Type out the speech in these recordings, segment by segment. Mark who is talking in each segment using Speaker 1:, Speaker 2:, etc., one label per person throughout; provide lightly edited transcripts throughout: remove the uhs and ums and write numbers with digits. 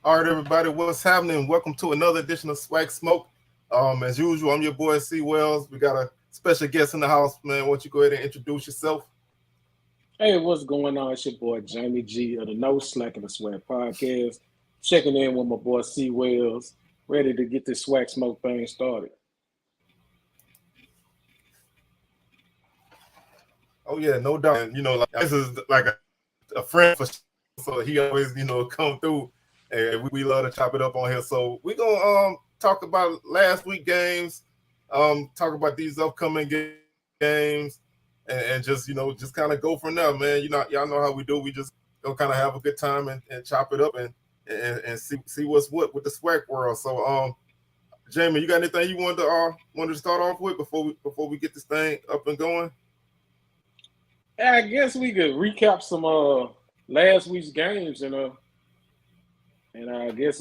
Speaker 1: All right, everybody, what's happening? Welcome to another edition of SWAC Smoke. As usual, I'm your boy C Wells. We got a special guest in the house, man. Why don't you go ahead and introduce yourself?
Speaker 2: Hey, what's going on? It's your boy Jamie G of the No Slack and the Swag Podcast. Checking in with my boy C Wells, ready to get this swag smoke thing started.
Speaker 1: Oh yeah, no doubt. And like this is like a friend for sure. So he always, come through, and we love to chop it up on here. So we gonna talk about last week games, talk about these upcoming games, and just just kind of go from there, man. Y'all know how we do. We just go kind of have a good time and chop it up and see what's what with the swag world. So Jamie, you got anything you wanted to start off with before we get this thing up and going?
Speaker 2: Yeah, I guess we could recap some last week's games and I guess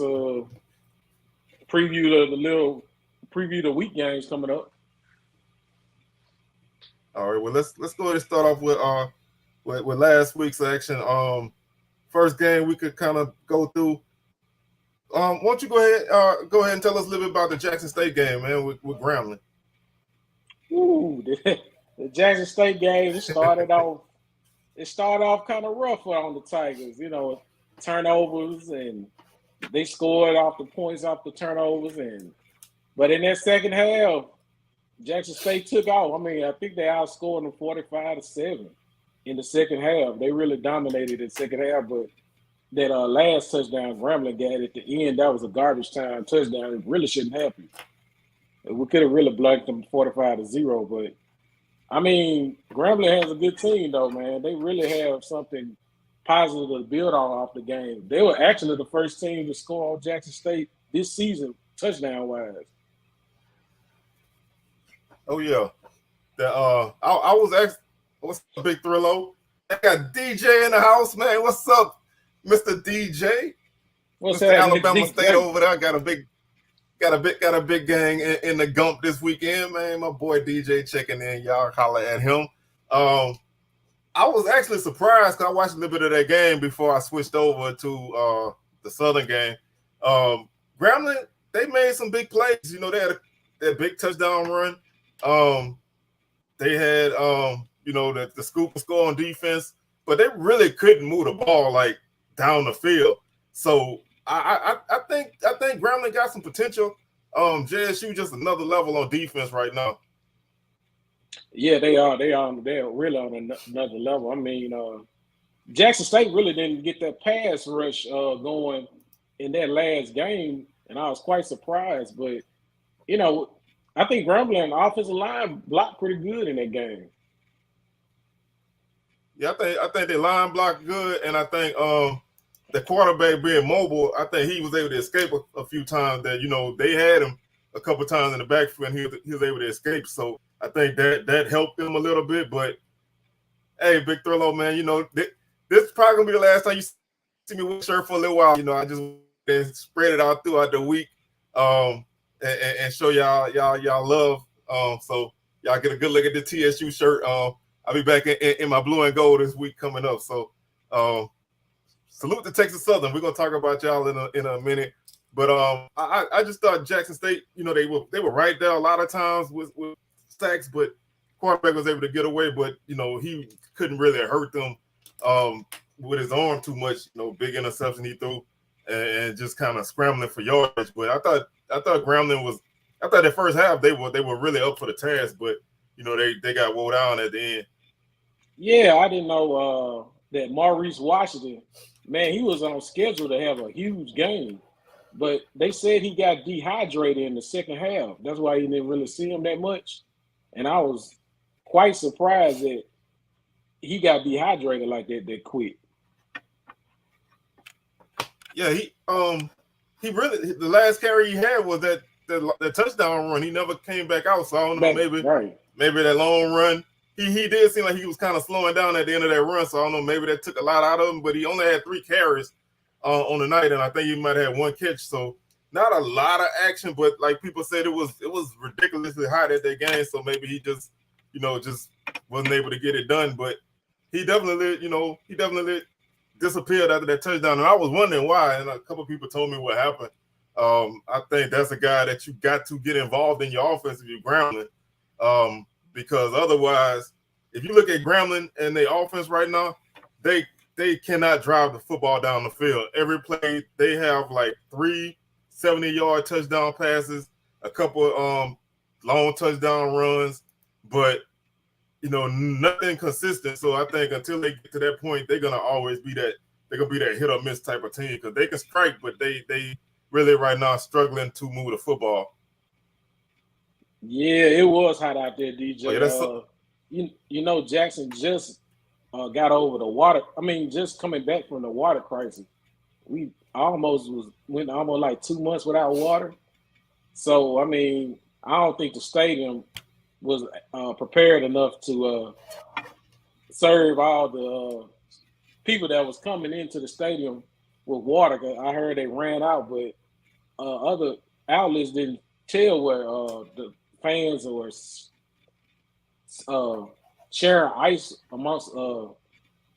Speaker 2: preview the week games coming up.
Speaker 1: All right, well let's go ahead and start off with last week's action. First game we could kind of go through. Why don't you go ahead and tell us a little bit about the Jackson State game, man, with Grambling.
Speaker 2: Ooh, the Jackson State game it started off kind of rough on the Tigers. Turnovers and they scored off the points off the turnovers but in that second half, Jackson State took off. I mean, I think they outscored them 45-7 in the second half. They really dominated in the second half, but that last touchdown Grambling got at the end, that was a garbage time touchdown. It really shouldn't happen. We could have really blanked them 45-0, but I mean, Grambling has a good team though, man. They really have something positive to build off the game. They were actually the first team to score on Jackson State this season, touchdown wise.
Speaker 1: Oh yeah, I was asked, what's up, Big Thrillo? I got DJ in the house, man. What's up, Mr. DJ?
Speaker 2: What's
Speaker 1: Mr.
Speaker 2: happening,
Speaker 1: Alabama State
Speaker 2: DJ?
Speaker 1: over there. Got a big gang in the Gump this weekend, man. My boy DJ checking in. Y'all holler at him. I was actually surprised because I watched a little bit of that game before I switched over to the Southern game. Grambling, they made some big plays. They had that big touchdown run. They had the scoop and score on defense, but they really couldn't move the ball like down the field. So I think Grambling got some potential. JSU just another level on defense right now.
Speaker 2: Yeah, they are. They're really on another level. I mean, Jackson State really didn't get that pass rush going in that last game, and I was quite surprised. But I think Grambling offensive line blocked pretty good in that game.
Speaker 1: Yeah, I think they line blocked good, and I think the quarterback being mobile, I think he was able to escape a few times. That they had him a couple times in the backfield, and he was able to escape. So I think that helped them a little bit. But hey, Big Thrillo, man, this is probably gonna be the last time you see me with a shirt for a little while. I just spread it out throughout the week, and show y'all love. So y'all get a good look at the TSU shirt. I'll be back in my blue and gold this week coming up. So salute to Texas Southern. We're gonna talk about y'all in a minute. But I just thought Jackson State, they were right there a lot of times with sacks, but quarterback was able to get away. But he couldn't really hurt them with his arm too much. Big interception he threw and just kind of scrambling for yards. But I thought Grambling was. I thought the first half they were really up for the task, but they got wore down at the end.
Speaker 2: Yeah, I didn't know that Maurice Washington, man, he was on schedule to have a huge game, but they said he got dehydrated in the second half. That's why you didn't really see him that much, and I was quite surprised that he got dehydrated like that quick.
Speaker 1: Yeah, he really the last carry he had was that the touchdown run. He never came back out, so I don't know. Maybe that long run. He did seem like he was kind of slowing down at the end of that run, so I don't know. Maybe that took a lot out of him, but he only had 3 carries on the night, and I think he might have had 1 catch. So not a lot of action, but like people said, it was ridiculously hot at that game. So maybe he just just wasn't able to get it done. But he definitely disappeared after that touchdown, and I was wondering why. And a couple of people told me what happened. I think that's a guy that you got to get involved in your offense if you're Grambling, because otherwise, if you look at Grambling and their offense right now, they cannot drive the football down the field. Every play, they have like 3 70-yard touchdown passes, a couple long touchdown runs, but nothing consistent. So I think until they get to that point, they're gonna always be that. They're gonna be that hit or miss type of team because they can strike, but they really right now struggling to move the football.
Speaker 2: Yeah, it was hot out there, DJ.
Speaker 1: Oh, yeah,
Speaker 2: Jackson just got over the water. I mean, just coming back from the water crisis, we went almost like 2 months without water. So I mean, I don't think the stadium was prepared enough to serve all the people that was coming into the stadium with water. I heard they ran out, but other outlets didn't tell where the fans were sharing ice amongst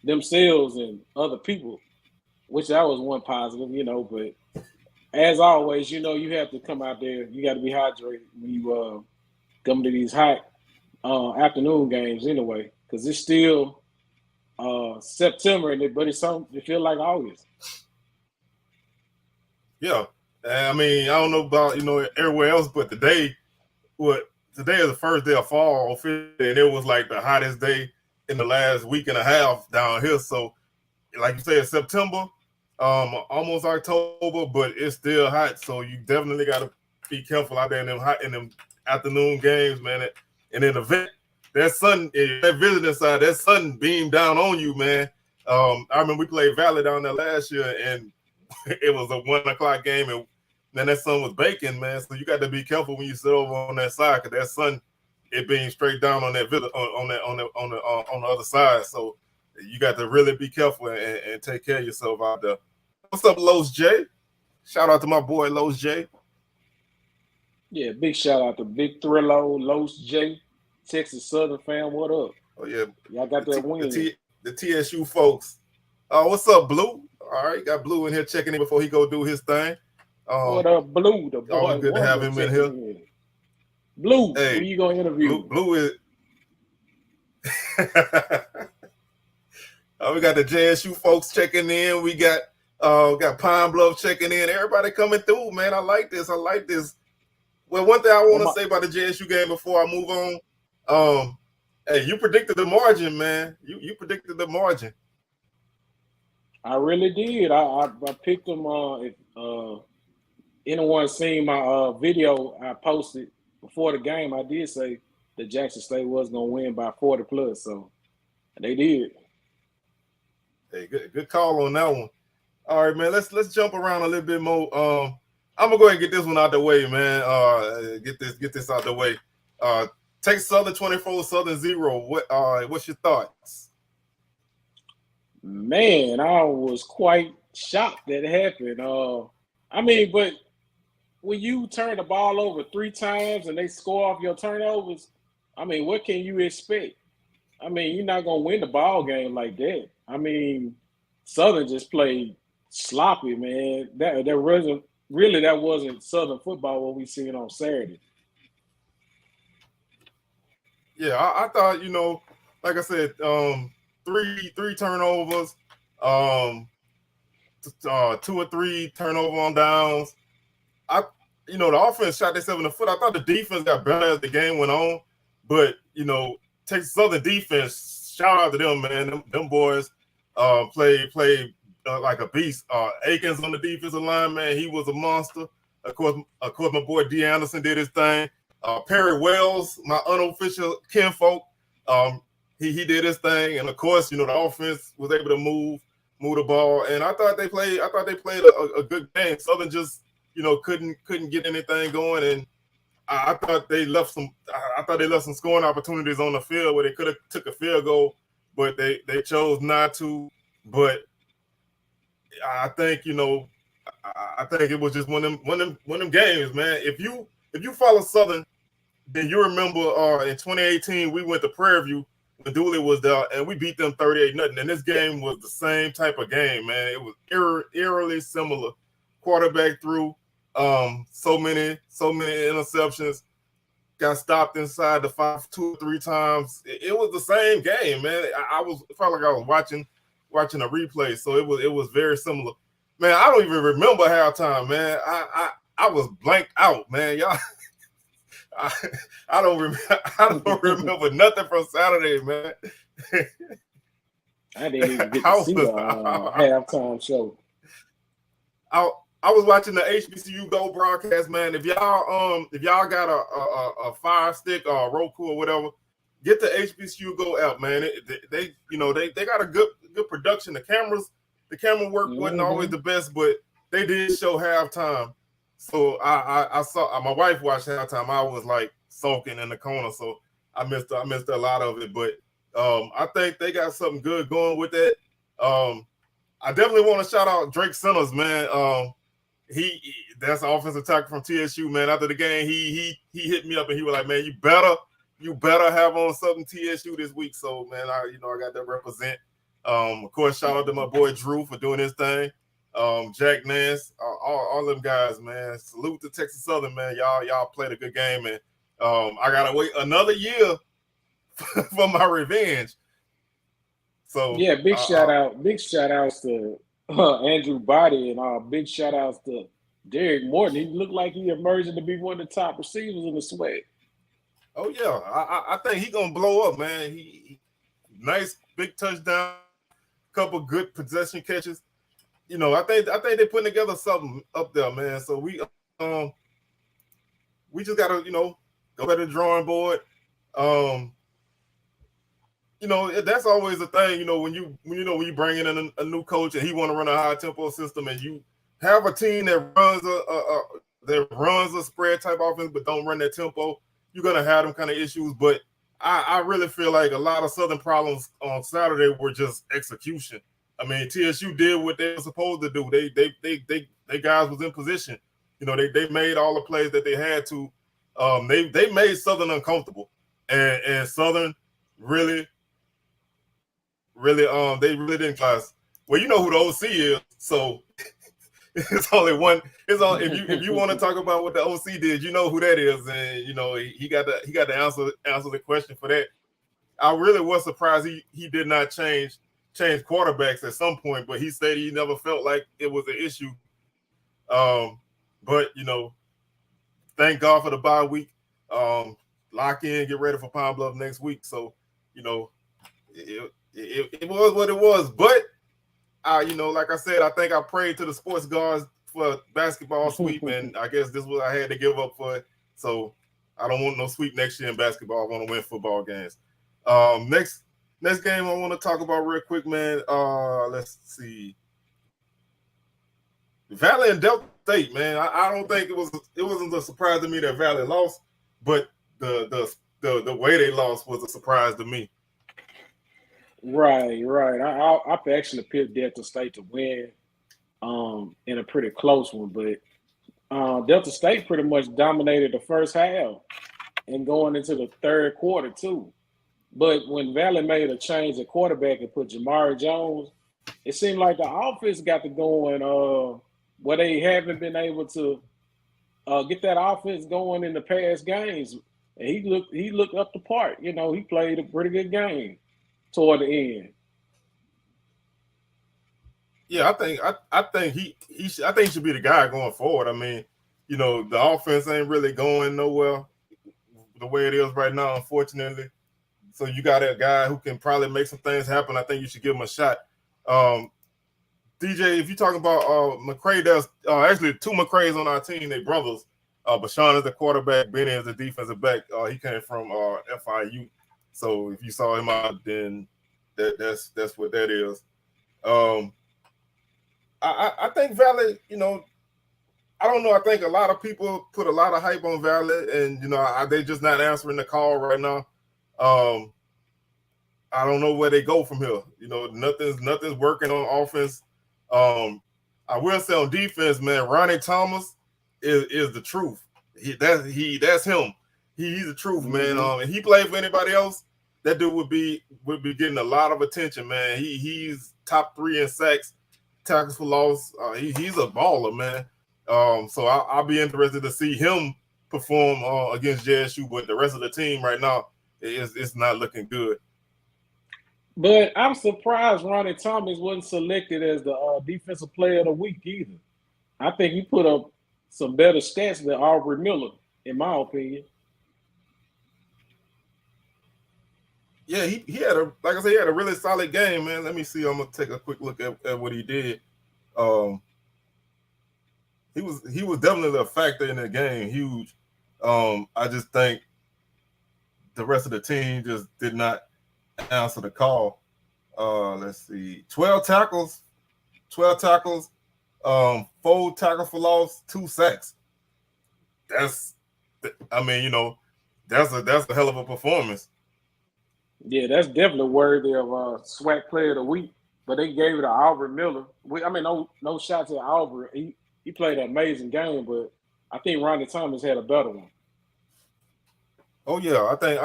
Speaker 2: themselves and other people, which that was one positive, but as always, you have to come out there. You got to be hydrated when you come to these hot afternoon games anyway, because it's still September, but it feels like August.
Speaker 1: Yeah. I mean, I don't know about, everywhere else, but today is the first day of fall officially, and it was like the hottest day in the last week and a half down here. So, like you said, September, almost October, but it's still hot. So you definitely got to be careful out there in them afternoon games, man. And in the event, that visiting side, that sun beamed down on you, man. I remember we played Valley down there last year, and it was a 1:00 game, and then that sun was baking, man. So you got to be careful when you sit over on that side, because that sun, it being straight down on that on the other side. So you got to really be careful and take care of yourself out there. What's up, Los J? Shout out to my boy Los J.
Speaker 2: Yeah, big shout out to Big Thrillo, Los J, Texas Southern fan. What up?
Speaker 1: Oh yeah,
Speaker 2: y'all got that win.
Speaker 1: The TSU folks. What's up, Blue? All right, got Blue in here checking in before he go do his thing.
Speaker 2: What up, Blue? The boy.
Speaker 1: Always good to have him in here.
Speaker 2: Blue, hey, who you gonna interview?
Speaker 1: Blue is. We got the JSU folks checking in. We got Pine Bluff checking in. Everybody coming through, man. I like this. Well, one thing I want to say about the JSU game before I move on. Hey, you predicted the margin, man. You predicted the margin.
Speaker 2: I really did. I picked them. If anyone seen my video I posted before the game, I did say that Jackson State was gonna win by 40 plus. So they did.
Speaker 1: Hey, good call on that one. All right, man. Let's jump around a little bit more. I'm gonna go ahead and get this one out the way, man. Get this out the way. Take Southern 24, Southern 0. What's your thoughts?
Speaker 2: Man, I was quite shocked that it happened. I mean, but when you turn the ball over 3 times and they score off your turnovers, I mean, what can you expect? I mean, you're not gonna win the ball game like that. I mean, Southern just played sloppy, man. That wasn't Southern football what we seen on Saturday.
Speaker 1: Yeah, I thought, like I said, 3 turnovers, 2 or 3 turnover on downs. The offense shot themselves in the foot. I thought the defense got better as the game went on, but Texas Southern defense, shout out to them, man. Them boys played like a beast. Akins on the defensive line, man, he was a monster. Of course, my boy D. Anderson did his thing. Perry Wells, my unofficial kinfolk, he did his thing, and of course, the offense was able to move the ball, and I thought they played a good game. Southern just couldn't get anything going, and I thought they left some scoring opportunities on the field where they could have took a field goal, but they chose not to. But I think it was just one of them games, man. If you follow Southern, then you remember in 2018 we went to Prairie View when Dooley was there, and we beat them 38-0. And this game was the same type of game, man. It was eerily similar. Quarterback threw so many interceptions. Got stopped inside the 5 2 or 3 times. It was the same game, man. I felt like I was watching a replay, so it was very similar. Man, I don't even remember halftime, man. I was blanked out, man. Y'all, I don't remember nothing from Saturday, man.
Speaker 2: I didn't even get to see the halftime show.
Speaker 1: I was watching the HBCU Go broadcast, man. If y'all got a Fire Stick or a Roku or whatever, get the HBCU Go app, man. They got a good production. The camera work wasn't always the best, but they did show halftime. So I saw my wife watched halftime. I was like sulking in the corner, so I missed a lot of it. But I think they got something good going with that. I definitely want to shout out Drake Centers, man. That's an offensive tackle from TSU, man. After the game, he hit me up and he was like, man, you better have on something TSU this week. So, man, I got to represent. Of course, shout out to my boy Drew for doing his thing. Jack Nance, all them guys, man. Salute to Texas Southern, man. Y'all played a good game, and I gotta wait another year for my revenge. So
Speaker 2: yeah, big shout outs to Andrew Body, and big shout outs to Derek Morton. He looked like he emerging to be one of the top receivers in the SWAC.
Speaker 1: Oh yeah, I think he gonna blow up, man. He nice big touchdown, couple good possession catches. I think they're putting together something up there, man. So we just gotta go back to the drawing board. That's always the thing. When you bring in a new coach and he want to run a high tempo system, and you have a team that runs a spread type offense, but don't run that tempo, you're gonna have them kind of issues. But I really feel like a lot of Southern problems on Saturday were just execution. I mean, TSU did what they were supposed to do. They guys was in position. They made all the plays that they had to. They made Southern uncomfortable, and Southern really they really didn't class. Well, you know who the OC is, so it's only one. It's on. If you want to talk about what the OC did, you know who that is, and he got to answer the question for that. I really was surprised he did not change quarterbacks at some point, but he said he never felt like it was an issue. But thank God for the bye week. Lock in, get ready for Pine Bluff next week. So it was what it was. But like I said, I think I prayed to the sports gods for basketball sweep, and I guess this was I had to give up for it. So I don't want no sweep next year in basketball. I want to win football games. Next game I want to talk about real quick, man. Let's see. Valley and Delta State, man. I don't think it wasn't a surprise to me that Valley lost, but the way they lost was a surprise to me.
Speaker 2: Right. I actually picked Delta State to win in a pretty close one, but Delta State pretty much dominated the first half and going into the third quarter too. But when Valley made a change at quarterback and put Jamari Jones, it seemed like the offense got to going where they haven't been able to get that offense going in the past games. And he looked up the part. He played a pretty good game toward the end.
Speaker 1: Yeah, I think he should be the guy going forward. I mean, the offense ain't really going nowhere the way it is right now, unfortunately. So you got a guy who can probably make some things happen. I think you should give him a shot. DJ, if you're talking about McCray, there's actually two McCrays on our team. They brothers. Bashawn is the quarterback. Benny is the defensive back. He came from FIU. So if you saw him out, then that's what that is. I think Valley, I don't know. I think a lot of people put a lot of hype on Valley, and they just not answering the call right now. I don't know where they go from here. Nothing's working on offense. I will say on defense, man, Ronnie Thomas is the truth. That's him. He's the truth, man. And he played for anybody else, that dude would be getting a lot of attention, man. He's top 3 in sacks, tackles for loss. He's a baller, man. So I'll be interested to see him perform against JSU, but the rest of the team right now it's not looking good.
Speaker 2: But I'm surprised Ronnie Thomas wasn't selected as the defensive player of the week either. I think he put up some better stats than Aubrey Miller, in my opinion.
Speaker 1: Yeah, he had like I said, he had a really solid game, man. Let me see. I'm gonna take a quick look at what he did. He was definitely a factor in the game, huge. I just think the rest of the team just did not answer the call. Let's see, 12 tackles, 4 tackles for loss, 2 sacks. That's a hell of a performance.
Speaker 2: Yeah, that's definitely worthy of SWAC Player of the Week. But they gave it to Aubrey Miller. No shots at Aubrey. He played an amazing game, but I think Ronnie Thomas had a better one.
Speaker 1: Oh yeah, I think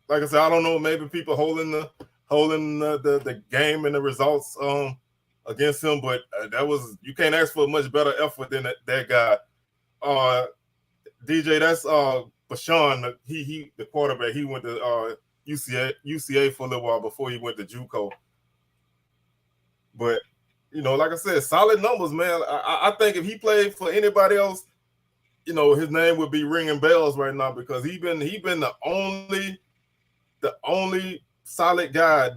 Speaker 1: like I said, I don't know, maybe people holding the game and the results against him, but you can't ask for a much better effort than that guy. DJ, that's Bashan. He the quarterback. He went to UCA for a little while before he went to JUCO. But like I said, solid numbers, man. I think if he played for anybody else, his name would be ringing bells right now because he been the only solid guy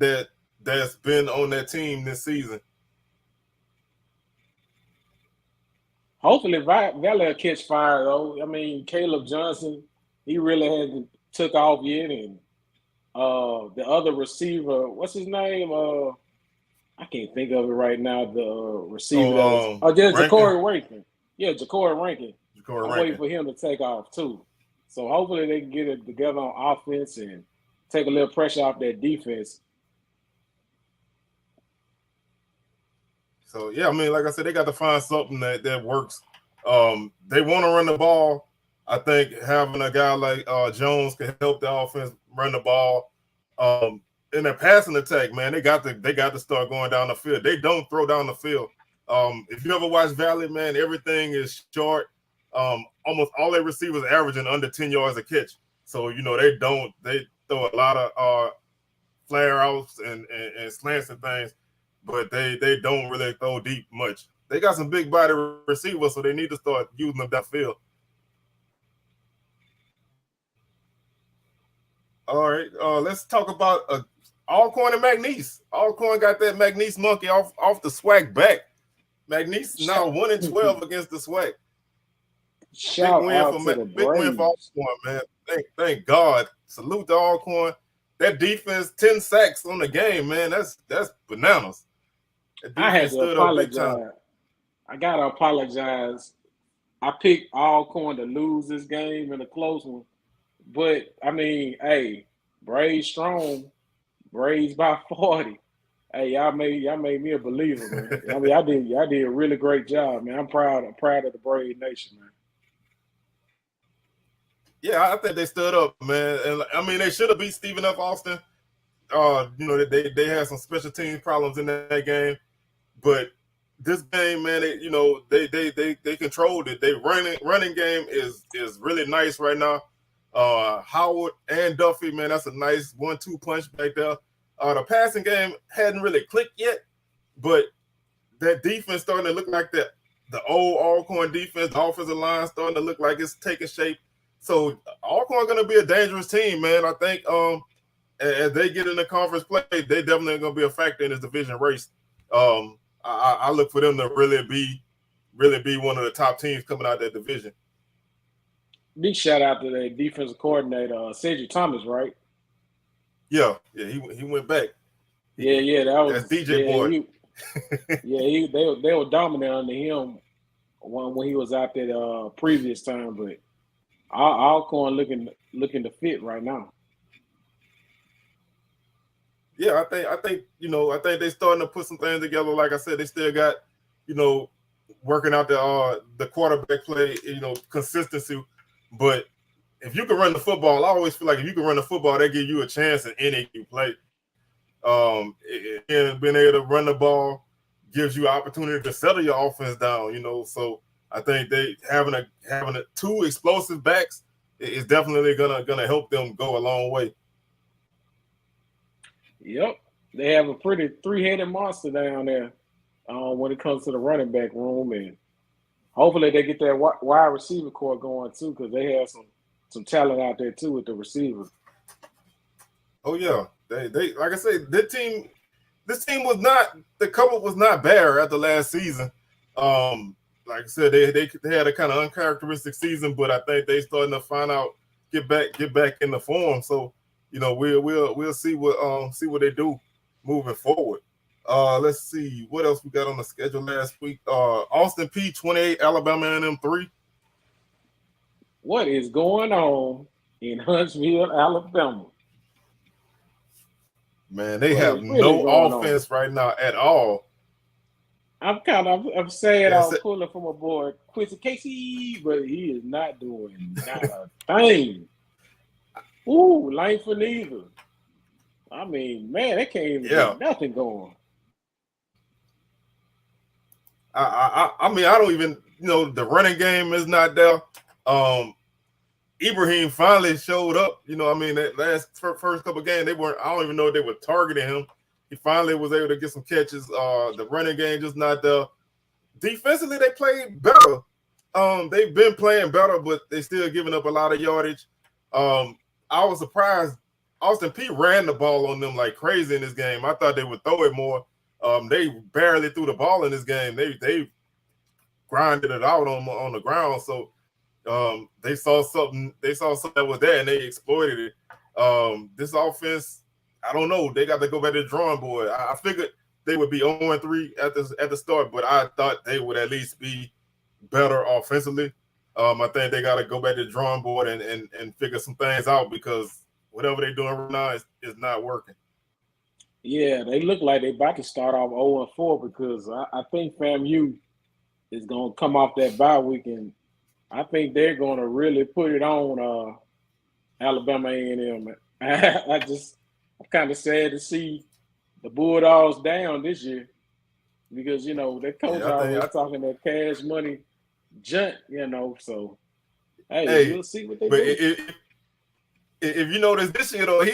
Speaker 1: that's been on that team this season.
Speaker 2: Hopefully, Valley will catch fire though. I mean, Caleb Johnson, he really hasn't took off yet, and the other receiver, what's his name? I can't think of it right now. The receiver, just Ja'Cory Rankin. Yeah, Ja'Cory Rankin. I'm waiting for him to take off too. So hopefully they can get it together on offense and take a little pressure off that defense.
Speaker 1: So yeah, I mean, like I said, they got to find something that works. They want to run the ball. I think having a guy like Jones can help the offense run the ball. In their passing attack, man, they got to start going down the field. They don't throw down the field. If you ever watch Valley, man, everything is short. Almost all their receivers averaging under 10 yards a catch. So they throw a lot of flare outs and slants and things, but they don't really throw deep much. They got some big body receivers, so they need to start using them downfield. All right, let's talk about Alcorn and McNeese. Alcorn got that McNeese monkey off the SWAC back. McNeese now 1-12 against the SWAC.
Speaker 2: Shout out to the
Speaker 1: big win for Alcorn, man. Thank God. Salute to Alcorn. That defense, 10 sacks on the game, man. That's bananas.
Speaker 2: I had to apologize. I gotta apologize. I picked Alcorn to lose this game in a close one. But I mean, hey, Braves strong, Braves by 40. Hey, y'all made me a believer, man. I mean, I did a really great job, man. I'm proud of the Brave Nation, man.
Speaker 1: Yeah, I think they stood up, man. And I mean, they should have beat Stephen F. Austin. They had some special teams problems in that game, but this game, man, they controlled it. They running game is really nice right now. Howard and Duffy, man, that's a nice 1-2 punch back there. The passing game hadn't really clicked yet, but that defense starting to look like the old Alcorn defense. The offensive line starting to look like it's taking shape. So Alcorn going to be a dangerous team, man. I think as they get in the conference play, they definitely going to be a factor in this division race. I look for them to really be one of the top teams coming out of that division.
Speaker 2: Big shout out to the defensive coordinator, Cedric Thomas, right?
Speaker 1: Yeah, he went back.
Speaker 2: Yeah, that's
Speaker 1: DJ boy.
Speaker 2: They were dominant under him when he was out there previous time, but Alcorn looking to fit right now.
Speaker 1: Yeah, I think they're starting to put some things together. Like I said, they still got working out the quarterback play, consistency. But if you can run the football, I always feel like if you can run the football, they give you a chance in any you play. And being able to run the ball gives you opportunity to settle your offense down, So I think they having a two explosive backs is definitely gonna help them go a long way.
Speaker 2: Yep, they have a pretty three-headed monster down there when it comes to the running back room, and hopefully they get that wide receiver core going too, because they have some talent out there too with the receivers.
Speaker 1: Oh yeah, they like I said, this team was not, the cover was not bare after last season. Like I said, they had a kind of uncharacteristic season, but I think they starting to find out, get back in the form. So we'll see what they do moving forward. Let's see what else we got on the schedule last week. Austin Peay 28, Alabama A&M 3.
Speaker 2: What is going on in Huntsville, Alabama?
Speaker 1: Man, they have no offense right now at all.
Speaker 2: I'm sad I'm pulling from a boy, Quincy Casey, but he is not doing not a thing. Ooh, Lane for neither. I mean, man, they can't even get nothing going.
Speaker 1: I mean, I don't even, the running game is not there. Ibrahim finally showed up. That first couple of games, I don't even know if they were targeting him. He finally was able to get some catches. The running game just not there. Defensively, they played better. They've been playing better, but they still giving up a lot of yardage. I was surprised. Austin Peay ran the ball on them like crazy in this game. I thought they would throw it more. They barely threw the ball in this game. They grinded it out on the ground. So they saw something that was there and they exploited it. This offense, I don't know. They got to go back to the drawing board. I figured they would be 0-3 at the start, but I thought they would at least be better offensively. I think they got to go back to the drawing board and figure some things out, because whatever they're doing right now is not working.
Speaker 2: Yeah, they look like they're about to start off 0-4, because I think FAMU is going to come off that bye week, and I think they're going to really put it on Alabama A&M. I'm kind of sad to see the Bulldogs down this year, because their coach always talking that cash money junk, So hey, we'll see what they do.
Speaker 1: If you notice this year though, he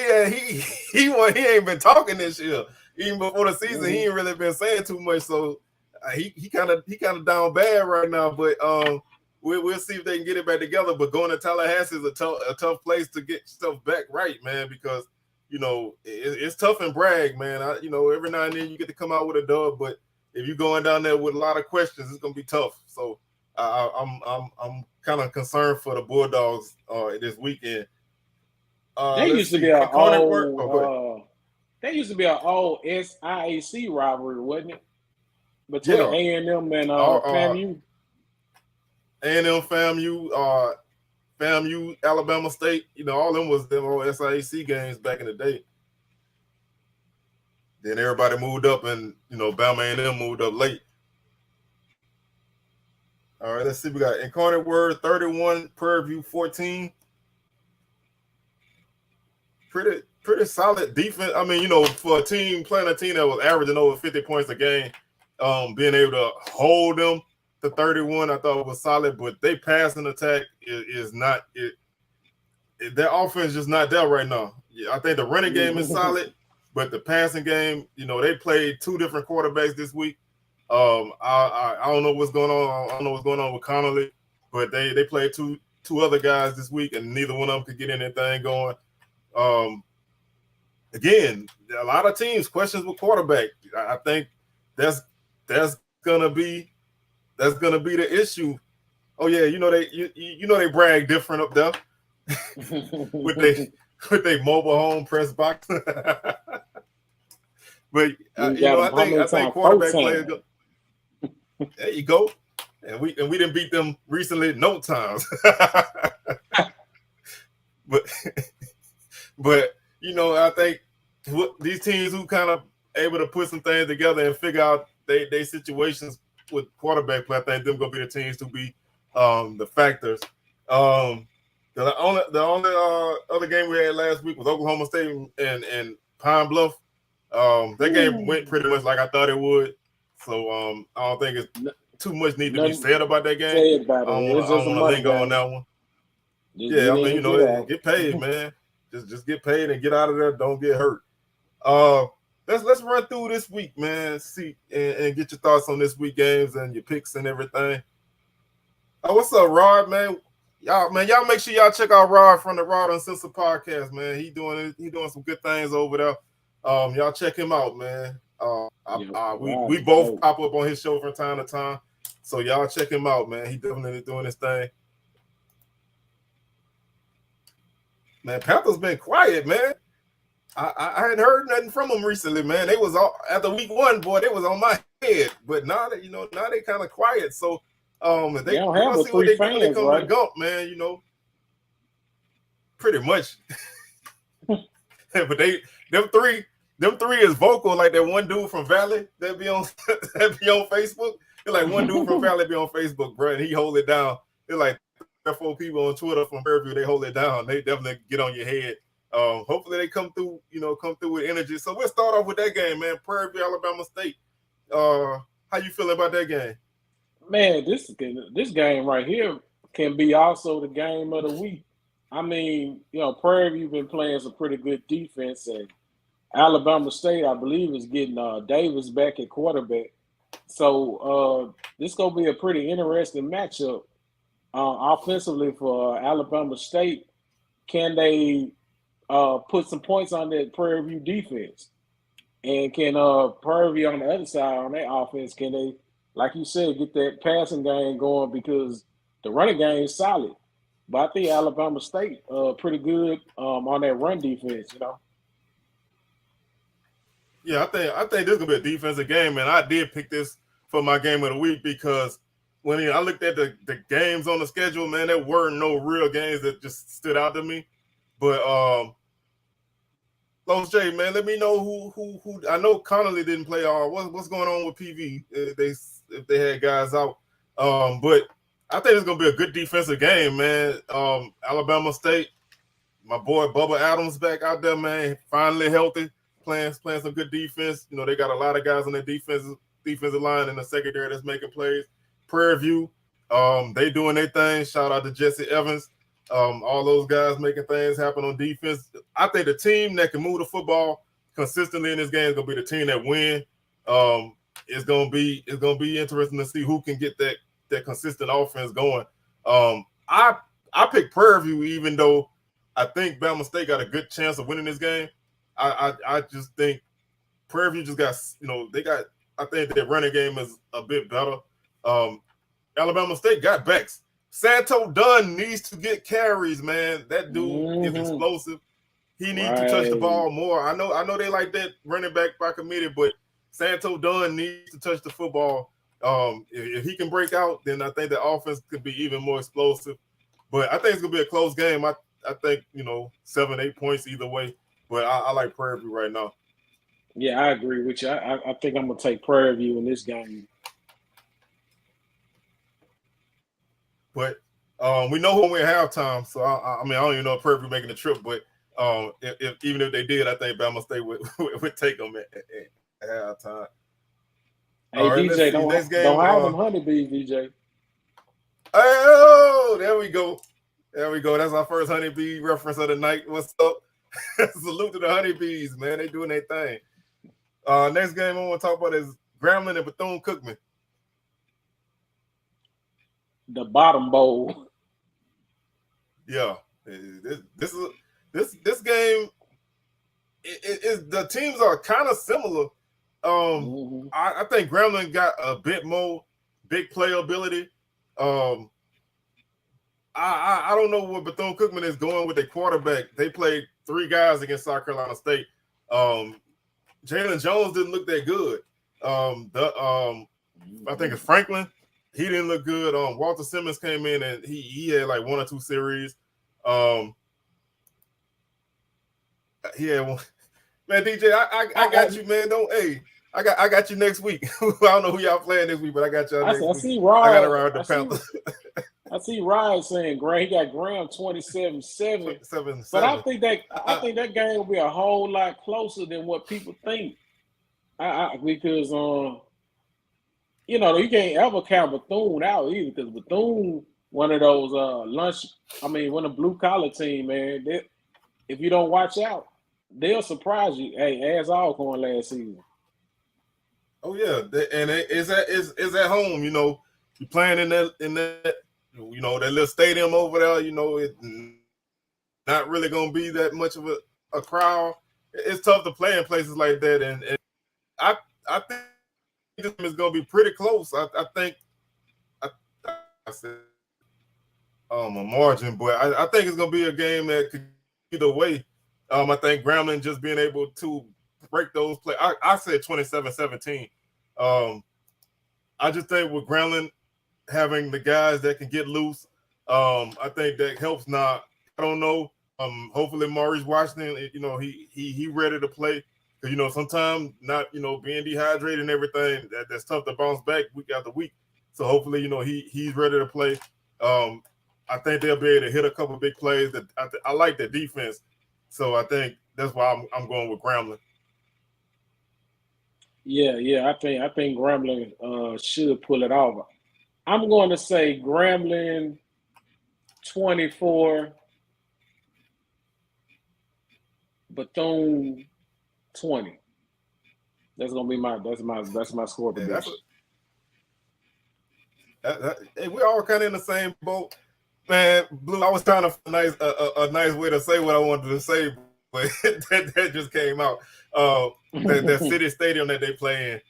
Speaker 1: ain't been talking this year. Even before the season, he ain't really been saying too much. So he kind of down bad right now. But we'll see if they can get it back together. But going to Tallahassee is a tough place to get stuff back right, man, because it's tough in Bragg, man. Every now and then you get to come out with a dub, but if you're going down there with a lot of questions, it's gonna be tough. So I'm kind of concerned for the Bulldogs this weekend.
Speaker 2: They used to be an old SIAC rivalry, wasn't it? Between A&M and FAMU.
Speaker 1: A&M, FAMU, Alabama State. All them was them old SIAC games back in the day. Then everybody moved up, and Bama A&M moved up late. All right, let's see. We got Incarnate Word 31, Prairie View 14. Pretty solid defense. I mean, for playing a team that was averaging over 50 points a game, being able to hold them to 31, I thought it was solid. But they passing attack is not it. Their offense is just not there right now. Yeah, I think the running game is solid, but the passing game, they played two different quarterbacks this week. I don't know what's going on. I don't know what's going on with Connolly, but they played two other guys this week, and neither one of them could get anything going. Again, a lot of teams questions with quarterback. I think that's gonna be the issue. Oh yeah, they brag different up there with they mobile home press box. But I think quarterback players. There you go, and we didn't beat them recently no times. But I think these teams who kind of able to put some things together and figure out they situations with quarterback play, I think them gonna be the teams to be the factors. The The only other game we had last week was Oklahoma State and Pine Bluff. That game went pretty much like I thought it would. So I don't think it's too much need to be said about that game.
Speaker 2: Say about it.
Speaker 1: I don't want to linger on that one. Yeah, I mean, get paid, man. Just get paid and get out of there. Don't get hurt. Let's run through this week, man. See and get your thoughts on this week games and your picks and everything. What's up, Rod, man? Y'all make sure y'all check out Rod from the Rod Uncensored podcast, man. He doing some good things over there. Y'all check him out, man. We both pop up on his show from time to time, so y'all check him out, man. He definitely doing his thing. Man, Panthers been quiet, man. I hadn't heard nothing from them recently, man. They was all after week 1, boy. They was on my head, but now that now they kind of quiet. So they
Speaker 2: don't have
Speaker 1: see what they
Speaker 2: fans,
Speaker 1: they come
Speaker 2: right?
Speaker 1: to Gump, man. Pretty much. But them three is vocal, like that one dude from Valley that be on Facebook. They're like one dude from Valley be on Facebook, bro, and he hold it down. They're like 4 people on Twitter from Fairview. They hold it down. They definitely get on your head. Hopefully they come through with energy. So we'll start off with that game, man. Prairie View, Alabama State. How you feeling about that game?
Speaker 2: Man, this game right here can be also the game of the week. I mean, Prairie View been playing some pretty good defense, and Alabama State, I believe, is getting Davis back at quarterback. So this gonna be a pretty interesting matchup offensively for Alabama State. Can they put some points on that Prairie View defense? And can Prairie View on the other side on their offense, can they, like you said, get that passing game going, because the running game is solid. But I think Alabama State pretty good on that run defense,
Speaker 1: Yeah, I think this is gonna be a defensive game, and I did pick this for my game of the week because when I looked at the games on the schedule, man, there weren't no real games that just stood out to me. But Los J, man, let me know who I know Connolly didn't play all. What's going on with PV if they had guys out. But I think it's gonna be a good defensive game, man. Alabama State, my boy Bubba Adams back out there, man, finally healthy, playing some good defense. They got a lot of guys on their defensive line in the secondary that's making plays. Prairie View, they doing their thing. Shout out to Jesse Evans. All those guys making things happen on defense. I think the team that can move the football consistently in this game is gonna be the team that win. It's gonna be interesting to see who can get that consistent offense going. I picked Prairie View, even though I think Bama State got a good chance of winning this game. I just think Prairie View just got, I think their running game is a bit better. Alabama State got backs. Santo Dunn needs to get carries, man. That dude is explosive. He needs to touch the ball more. I know they like that running back by committee, but Santo Dunn needs to touch the football. If he can break out, then I think the offense could be even more explosive. But I think it's gonna be a close game. I think 7-8 points either way. But I like Prairie View right now.
Speaker 2: Yeah, I agree with you. I think I'm gonna take Prairie View in this game.
Speaker 1: But we know when we're at halftime, so I don't even know if Prairie View making the trip. But even if they did, I think Bama State would take them at halftime.
Speaker 2: Hey, DJ, don't have them honeybees, DJ.
Speaker 1: Oh, there we go. That's our first honeybee reference of the night. What's up? Salute to the honeybees, man. They doing their thing. Next game I want to talk about is Grambling and Bethune-Cookman.
Speaker 2: The bottom bowl.
Speaker 1: Yeah, this game. The teams are kind of similar. I think Grambling got a bit more big playability. I don't know what Bethune-Cookman is going with their quarterback. They played 3 guys against South Carolina State. Jalen Jones didn't look that good. I think it's Franklin. He didn't look good. Walter Simmons came in and he had like 1 or 2 series. He had one. Man, DJ, I got you, man. I got you next week. I don't know who y'all playing this week, but I got y'all next week.
Speaker 2: I see Rod.
Speaker 1: I got around the Panthers.
Speaker 2: I see Ryan saying Graham. He got Graham 27-7.
Speaker 1: 7-7.
Speaker 2: But I think that game will be a whole lot closer than what people think. Because you know, you can't ever count Bethune out either, because Bethune, one of those one of blue collar team, man. If you don't watch out, they'll surprise you. Hey, as Alcorn last season.
Speaker 1: Oh yeah, it's at home. You know, you're playing in that you know, that little stadium over there. You know, it's not really gonna be that much of a crowd. It's tough to play in places like that, and I think this is gonna be pretty close. I think I said a margin, but I think it's gonna be a game that could either way. I think Grambling just being able to break those play. I said 27-17. I just think with Grambling having the guys that can get loose, I think that helps. Now, I don't know. Hopefully Maurice Washington, you know, he ready to play. Because, you know, sometimes not, you know, being dehydrated and everything, that's tough to bounce back week after week. So hopefully, you know, he's ready to play. I think they'll be able to hit a couple of big plays. That I like the defense. So I think that's why I'm going with Grambling.
Speaker 2: Yeah. I think Grambling should pull it off. I'm going to say Grambling 24, Bethune 20. That's gonna be my score prediction.
Speaker 1: Hey, we're all kind of in the same boat, man. Blue, I was trying to find a nice way to say what I wanted to say, but that just came out. That city stadium that they play in.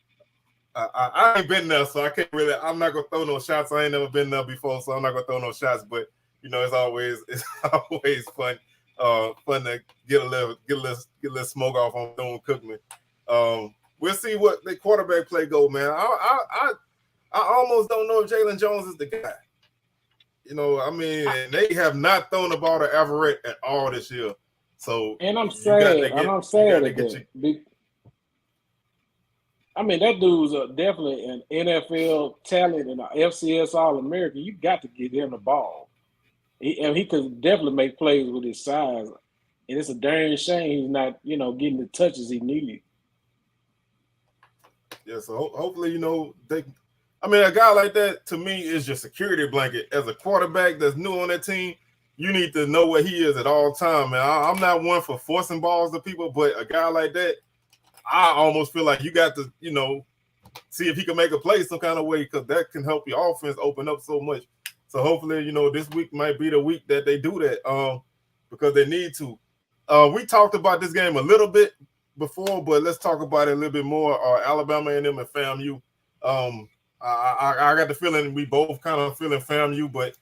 Speaker 1: I ain't been there, so I can't really. I'm not gonna throw no shots. I ain't never been there before, so I'm not gonna throw no shots. But you know, it's always fun. Fun to get a little smoke off on Bethune Cookman. We'll see what the quarterback play go, man. I almost don't know if Jalen Jones is the guy. You know, I mean, and they have not thrown the ball to Everett at all this year. So,
Speaker 2: and I'm sad. I mean, that dude's definitely an NFL talent and an FCS All-American. You got to get him the ball. He could definitely make plays with his size. And it's a darn shame he's not, you know, getting the touches he needed.
Speaker 1: Yeah, so hopefully, you know, a guy like that, to me, is your security blanket. As a quarterback that's new on that team, you need to know where he is at all time, man. I'm not one for forcing balls to people, but a guy like that, I almost feel like you got to, you know, see if he can make a play some kind of way, because that can help your offense open up so much. So hopefully, you know, this week might be the week that they do that, because they need to. We talked about this game a little bit before, but let's talk about it a little bit more. Alabama A&M and FAMU. I got the feeling we both kind of feeling FAMU, but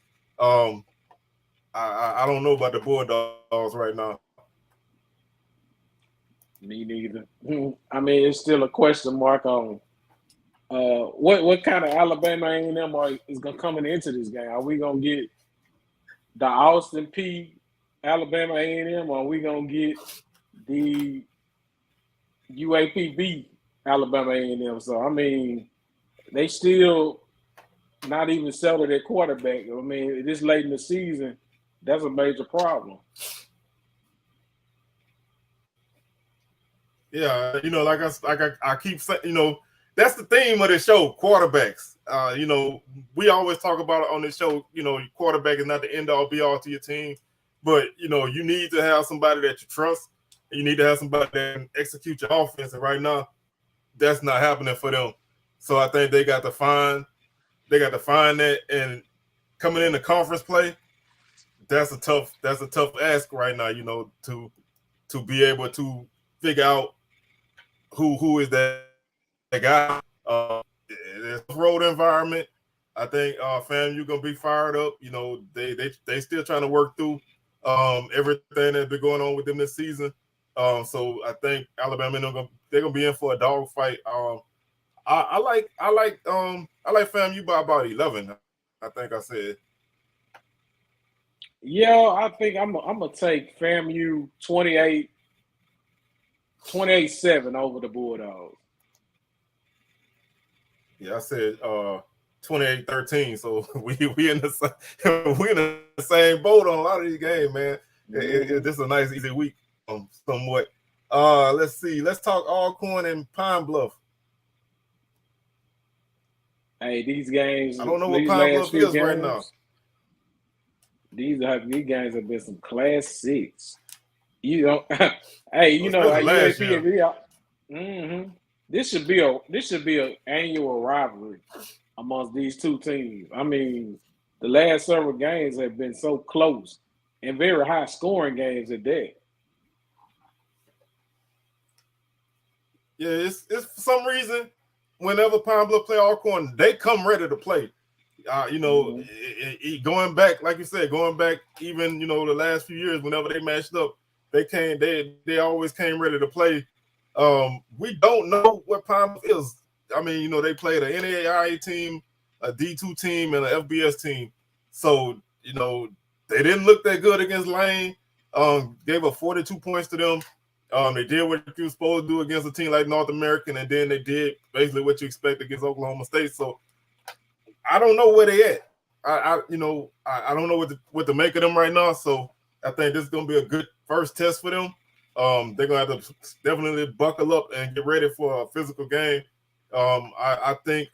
Speaker 1: I don't know about the Bulldogs right now.
Speaker 2: Me neither. I mean, it's still a question mark on what kind of Alabama A&M is going to coming into this game. Are we going to get the Austin P Alabama A&M, or are we going to get the UAPB Alabama A&M? So, I mean, they still not even settled their quarterback. I mean, this late in the season, that's a major problem.
Speaker 1: Yeah, you know, like I keep saying, you know, that's the theme of the show, quarterbacks. You know, we always talk about it on this show. You know, your quarterback is not the end all be all to your team, but you know, you need to have somebody that you trust. You need to have somebody that can execute your offense. And right now, that's not happening for them. So I think they got to find that. And coming into conference play, that's a tough ask right now. You know, to be able to figure out who is that guy. It's a road environment. I think FAMU gonna be fired up. You know, they still trying to work through everything that's been going on with them this season. So I think Alabama they're gonna be in for a dog fight. I like FAMU by about 11. I think I said.
Speaker 2: Yeah, I think I'm gonna take FAMU 28-7 over the Bulldogs.
Speaker 1: Yeah, I said 28-13. So we in the same boat on a lot of these games, man. This is a nice easy week, somewhat. Let's see. Let's talk Alcorn and Pine Bluff.
Speaker 2: Hey, these games.
Speaker 1: I don't know what
Speaker 2: these
Speaker 1: Pine
Speaker 2: last
Speaker 1: Bluff
Speaker 2: few
Speaker 1: is
Speaker 2: games,
Speaker 1: right now.
Speaker 2: These games have been some Class 6. You know, hey, you know, UAP and This should be an annual rivalry amongst these two teams. I mean, the last several games have been so close and very high scoring games at that.
Speaker 1: Yeah, it's for some reason, whenever Pine Bluff play Alcorn, they come ready to play. Going back, like you said, even the last few years, whenever they matched up, they always came ready to play. We don't know what Pine Bluff is. I mean, they played an NAIA team, a D2 team, and an FBS team. So, they didn't look that good against Lane. Gave up 42 points to them. They did what you were supposed to do against a team like North American, and then they did basically what you expect against Oklahoma State. So I don't know where they at. I don't know what to make of them right now. So I think this is gonna be a good first test for them. They're gonna have to definitely buckle up and get ready for a physical game. I think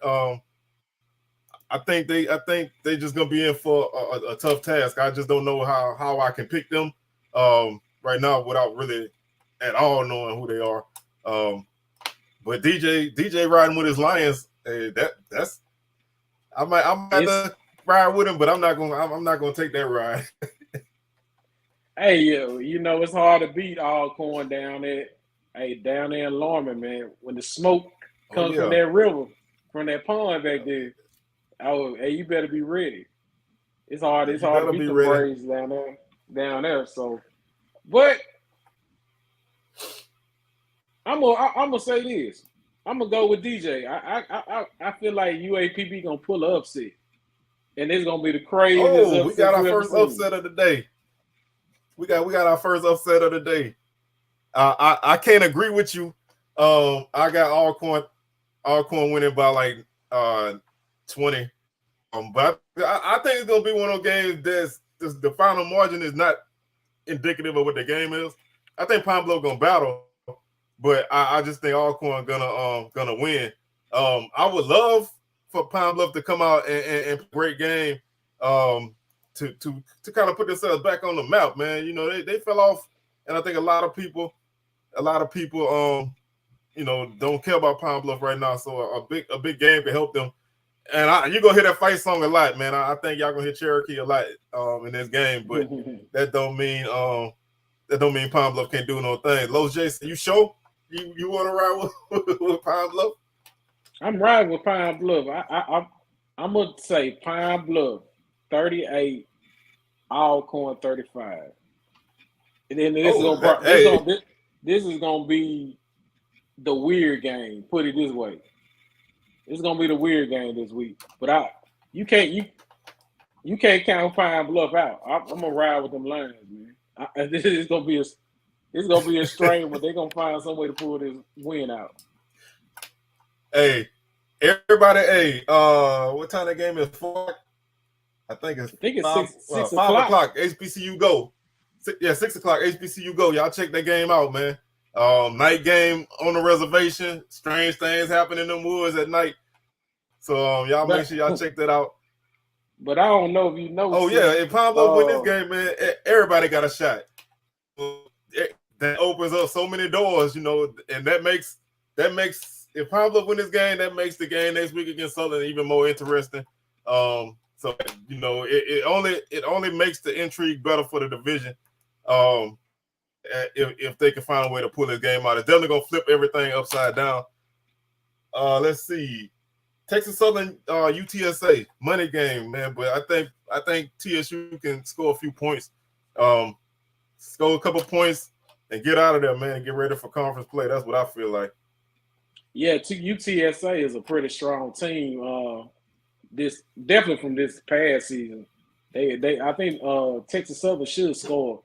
Speaker 1: they just gonna be in for a tough task. I just don't know how I can pick them right now without really at all knowing who they are. But DJ riding with his Lions, that's I might have to ride with him, but I'm not gonna take that ride.
Speaker 2: Hey, it's hard to beat Alcorn down there in Lorman, man. When the smoke comes from that river, from that pond back there, you better be ready. It's hard to beat the Braves down there. So, but I'm gonna say this. I'm gonna go with DJ. I feel like UAPB gonna pull an upset, and it's gonna be the craziest.
Speaker 1: Oh, we got our first upset of the day. We got our first upset of the day. I can't agree with you. I got Alcorn winning by like 20. But I think it's gonna be one of those games that's the final margin is not indicative of what the game is. I think Pine Bluff gonna battle, but I just think Alcorn gonna win. I would love for Pine Bluff to come out and great game. To kind of put themselves back on the map, man. They fell off, and I think a lot of people don't care about Pine Bluff right now. So a big game can help them. And you're gonna hear that fight song a lot, man. I think y'all gonna hear Cherokee a lot in this game, but that don't mean Pine Bluff can't do no thing. Los Jason, you sure you want to ride with Pine Bluff?
Speaker 2: I'm riding with Pine Bluff. I'm gonna say Pine Bluff 38, Alcorn 35. And then this is gonna be the weird game. Put it this way. It's gonna be the weird game this week. But you can't count Pine Bluff out. I'm gonna ride with them Lions, man. This is gonna be a strain, but they're gonna find some way to pull this win out.
Speaker 1: Hey, everybody, what time that game is? 4? I think it's 6 o'clock. HBCU go. 6 o'clock. HBCU go. Y'all check that game out, man. Night game on the reservation. Strange things happen in the woods at night. So y'all make sure y'all check that out.
Speaker 2: But I don't know if you know.
Speaker 1: Oh yeah, if Pine Bluff win this game, man, everybody got a shot. That opens up so many doors, and that makes if Pine Bluff win this game, that makes the game next week against Southern even more interesting. So it only makes the intrigue better for the division. If they can find a way to pull this game out, it's definitely gonna flip everything upside down. Let's see, Texas Southern UTSA money game, man. But I think TSU can score a few points, score a couple points, and get out of there, man. And get ready for conference play. That's what I feel like.
Speaker 2: Yeah, UTSA is a pretty strong team. This definitely from this past season. I think Texas Southern should score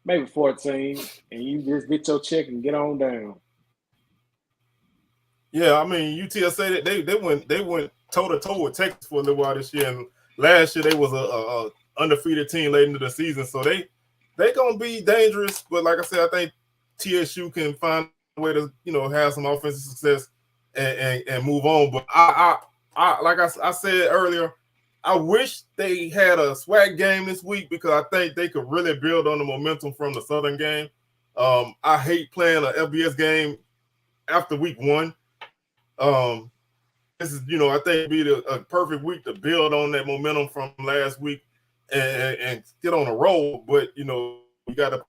Speaker 2: maybe 14, and you just get your check and get on down.
Speaker 1: Yeah, I mean UTSA they went toe to toe with Texas for a little while this year, and last year they was a undefeated team late into the season, so they gonna be dangerous. But like I said, I think TSU can find a way to have some offensive success and move on. But I like I said earlier, I wish they had a SWAC game this week because I think they could really build on the momentum from the Southern game. I hate playing an FBS game after week one. This is, I think it'd be a perfect week to build on that momentum from last week and get on a roll. But you got to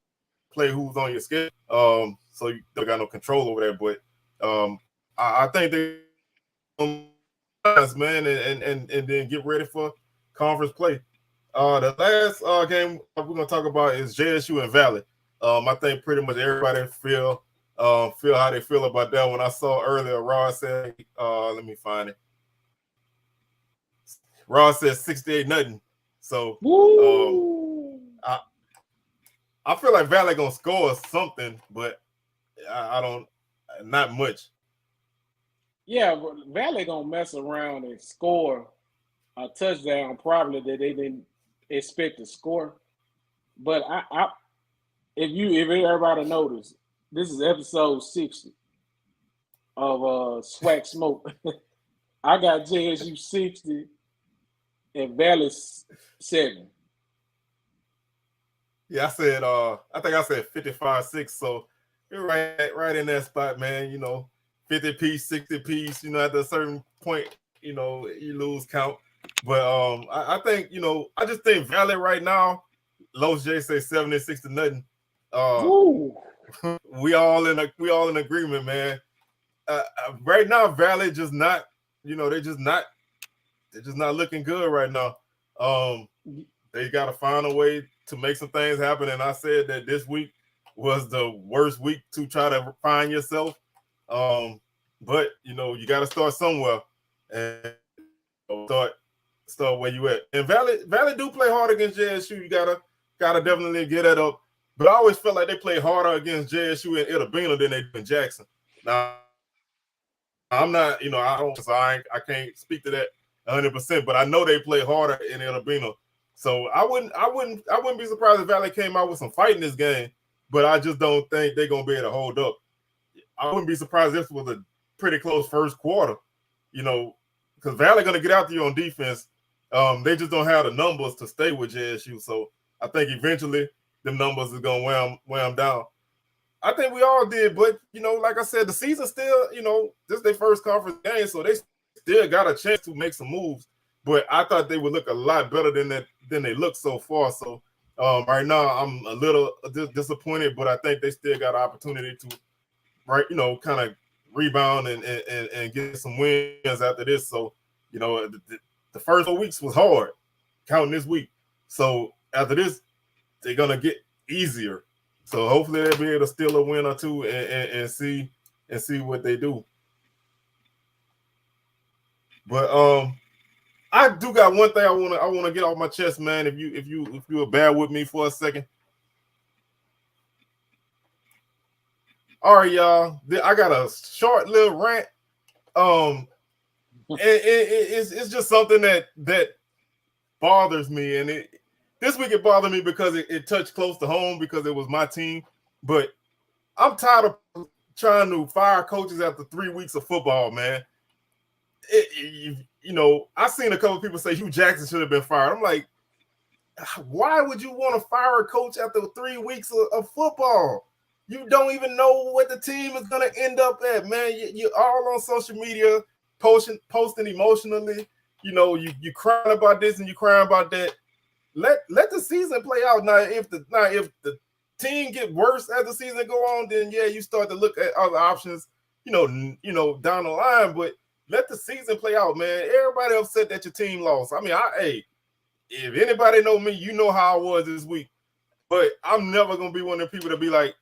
Speaker 1: play who's on your schedule, so you don't got no control over that. But I think they, man, and then get ready for conference play. The last game we're gonna talk about is JSU and Valley. I think pretty much everybody feel how they feel about that one. I saw earlier Ross said, let me find it. Ross said 68-0. So I feel like Valley gonna score something, but I don't, not much.
Speaker 2: Yeah, Valley gonna mess around and score a touchdown probably that they didn't expect to score. But if everybody noticed, this is episode 60 of SWAC Smoke. I got JSU 60 and Valley 7.
Speaker 1: Yeah, I think I said 55-6. So you're right in that spot, man. 50 piece, 60 piece. At a certain point, you lose count. But I think I just think Valley right now. Los J say 76-0. We all in agreement, man. Right now, Valley just not. They're just not looking good right now. They got to find a way to make some things happen. And I said that this week was the worst week to try to find yourself. But you got to start somewhere and start where you at. And Valley do play hard against JSU. You gotta definitely get that up. But I always felt like they play harder against JSU and Itabena than they do in Jackson. Now I'm not, I can't speak to that 100%, but I know they play harder in Itabena. So I wouldn't be surprised if Valley came out with some fight in this game, but I just don't think they're gonna be able to hold up. I wouldn't be surprised if this was a pretty close first quarter, because Valley gonna get out there on defense. They just don't have the numbers to stay with JSU. So I think eventually the numbers is gonna wear them down. I think we all did, but like I said, the season still, this is their first conference game, so they still got a chance to make some moves. But I thought they would look a lot better than they look so far. So right now I'm a little disappointed, but I think they still got an opportunity to, kind of rebound and get some wins after this. So the first 4 weeks was hard, counting this week. So after this, they're gonna get easier. So hopefully they'll be able to steal a win or two and see what they do. But I do got one thing I wanna get off my chest, man. If you will bear with me for a second. All right, y'all. I got a short little rant. It's just something that bothers me, and this week it bothered me because it touched close to home because it was my team. But I'm tired of trying to fire coaches after 3 weeks of football, man. I seen a couple of people say Hugh Jackson should have been fired. I'm like, why would you want to fire a coach after 3 weeks of football? You don't even know what the team is going to end up at, man. You're all on social media posting emotionally. You crying about this and you crying about that. Let the season play out. Now, if the team get worse as the season go on, then yeah, you start to look at other options, down the line. But let the season play out, man. Everybody upset that your team lost. I mean, if anybody know me, you know how I was this week. But I'm never gonna be one of the people to be like,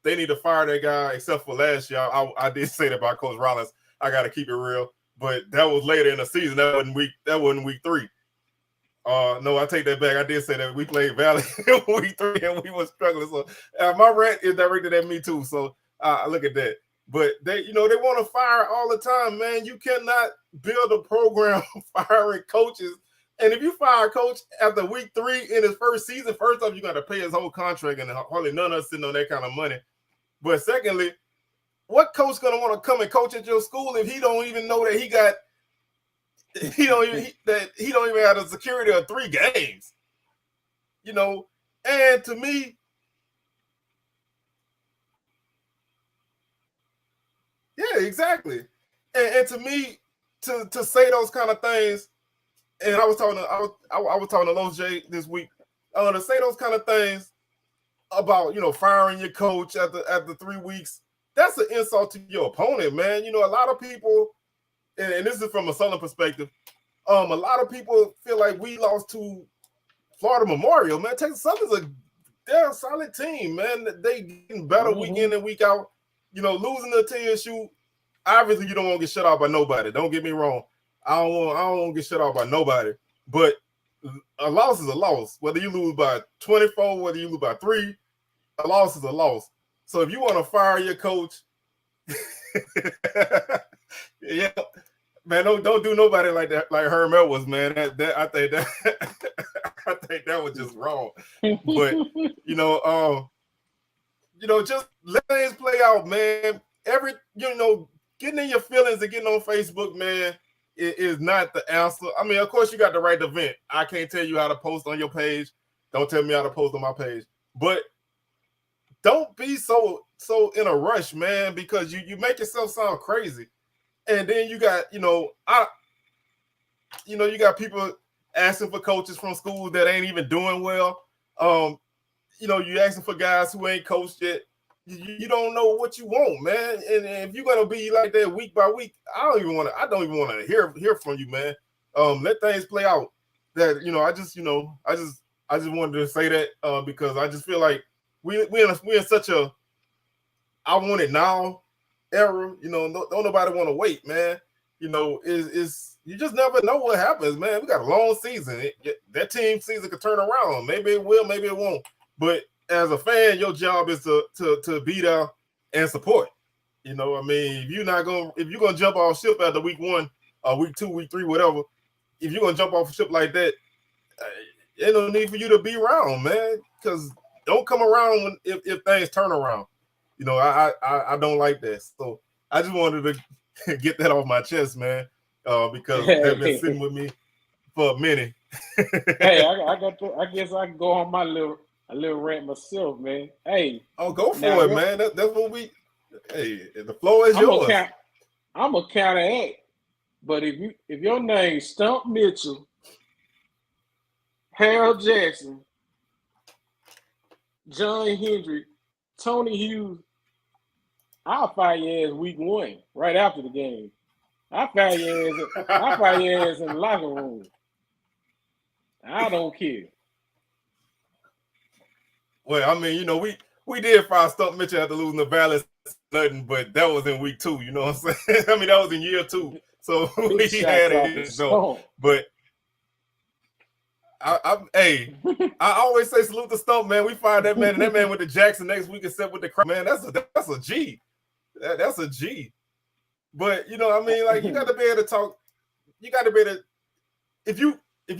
Speaker 1: they need to fire that guy, except for last year. I did say that about Coach Rollins. I got to keep it real, but that was later in the season. That wasn't week 3. No, I take that back. I did say that we played Valley in week 3 and we were struggling. So my rant is directed at me too. So look at that. But they want to fire all the time, man. You cannot build a program firing coaches. And if you fire a coach after week 3 in his first season, first off, you got to pay his whole contract, and hardly none of us sitting on that kind of money. But secondly, what coach gonna want to come and coach at your school if he don't even know that he don't even have the security of 3 games? And to me, yeah, exactly. And to me, to say those kind of things, and I was talking to Los J this week, to say those kind of things about firing your coach after 3 weeks, that's an insult to your opponent, man. A lot of people, and this is from a Southern perspective, a lot of people feel like we lost to Florida Memorial, man. Texas Southern's they're a solid team, man. They getting better week in and week out. Losing to TSU, obviously you don't want to get shut out by nobody. Don't get me wrong. I don't want to get shut out by nobody. But a loss is a loss. Whether you lose by 24, whether you lose by 3, a loss is a loss. So if you want to fire your coach, yeah, man, don't do nobody like that, like Herm Edwards, man. I think that was just wrong. But just let things play out, man. Getting in your feelings and getting on Facebook, man, is not the answer. I mean, of course, you got the right to vent. I can't tell you how to post on your page. Don't tell me how to post on my page. But don't be so in a rush, man, because you make yourself sound crazy. And then you got, you got people asking for coaches from schools that ain't even doing well. You asking for guys who ain't coached yet. You don't know what you want, man. And if you're gonna be like that week by week, I don't even want to hear from you, man. Let things play out. That I just wanted to say that because I just feel like we in such a I want it now era. Don't nobody want to wait, man. Is you just never know what happens, man. We got a long season. That team season could turn around. Maybe it will, maybe it won't. But as a fan, your job is to be there and support. I mean, if you're gonna jump off ship after week 1, week 2, week 3, whatever, if you're gonna jump off a ship like that, ain't no need for you to be around, man. Because don't come around if things turn around. I don't like that. So I just wanted to get that off my chest, man, because they've been sitting with me for a minute.
Speaker 2: Hey, I guess I can go on my little rant myself, man. Hey,
Speaker 1: go for it, man. That's what we. Hey, the floor is yours.
Speaker 2: I'm a counteract, but if your name's Stump Mitchell, Harold Jackson, John Hendrick, Tony Hughes, I'll fire your ass week 1, right after the game. I'll fire your ass in the locker room. I don't care.
Speaker 1: Well, I mean, we did fire Stump Mitchell after losing the Valley, nothing, but that was in week 2. You know what I'm saying? I mean, that was in year 2. So we had it. So, but I always say salute to Stump, man. We fired that man, and that man went to Jackson next week and set with the crowd. Man, that's a G. That's a G. But I mean, like, you got to be able to talk. You got to be able to, if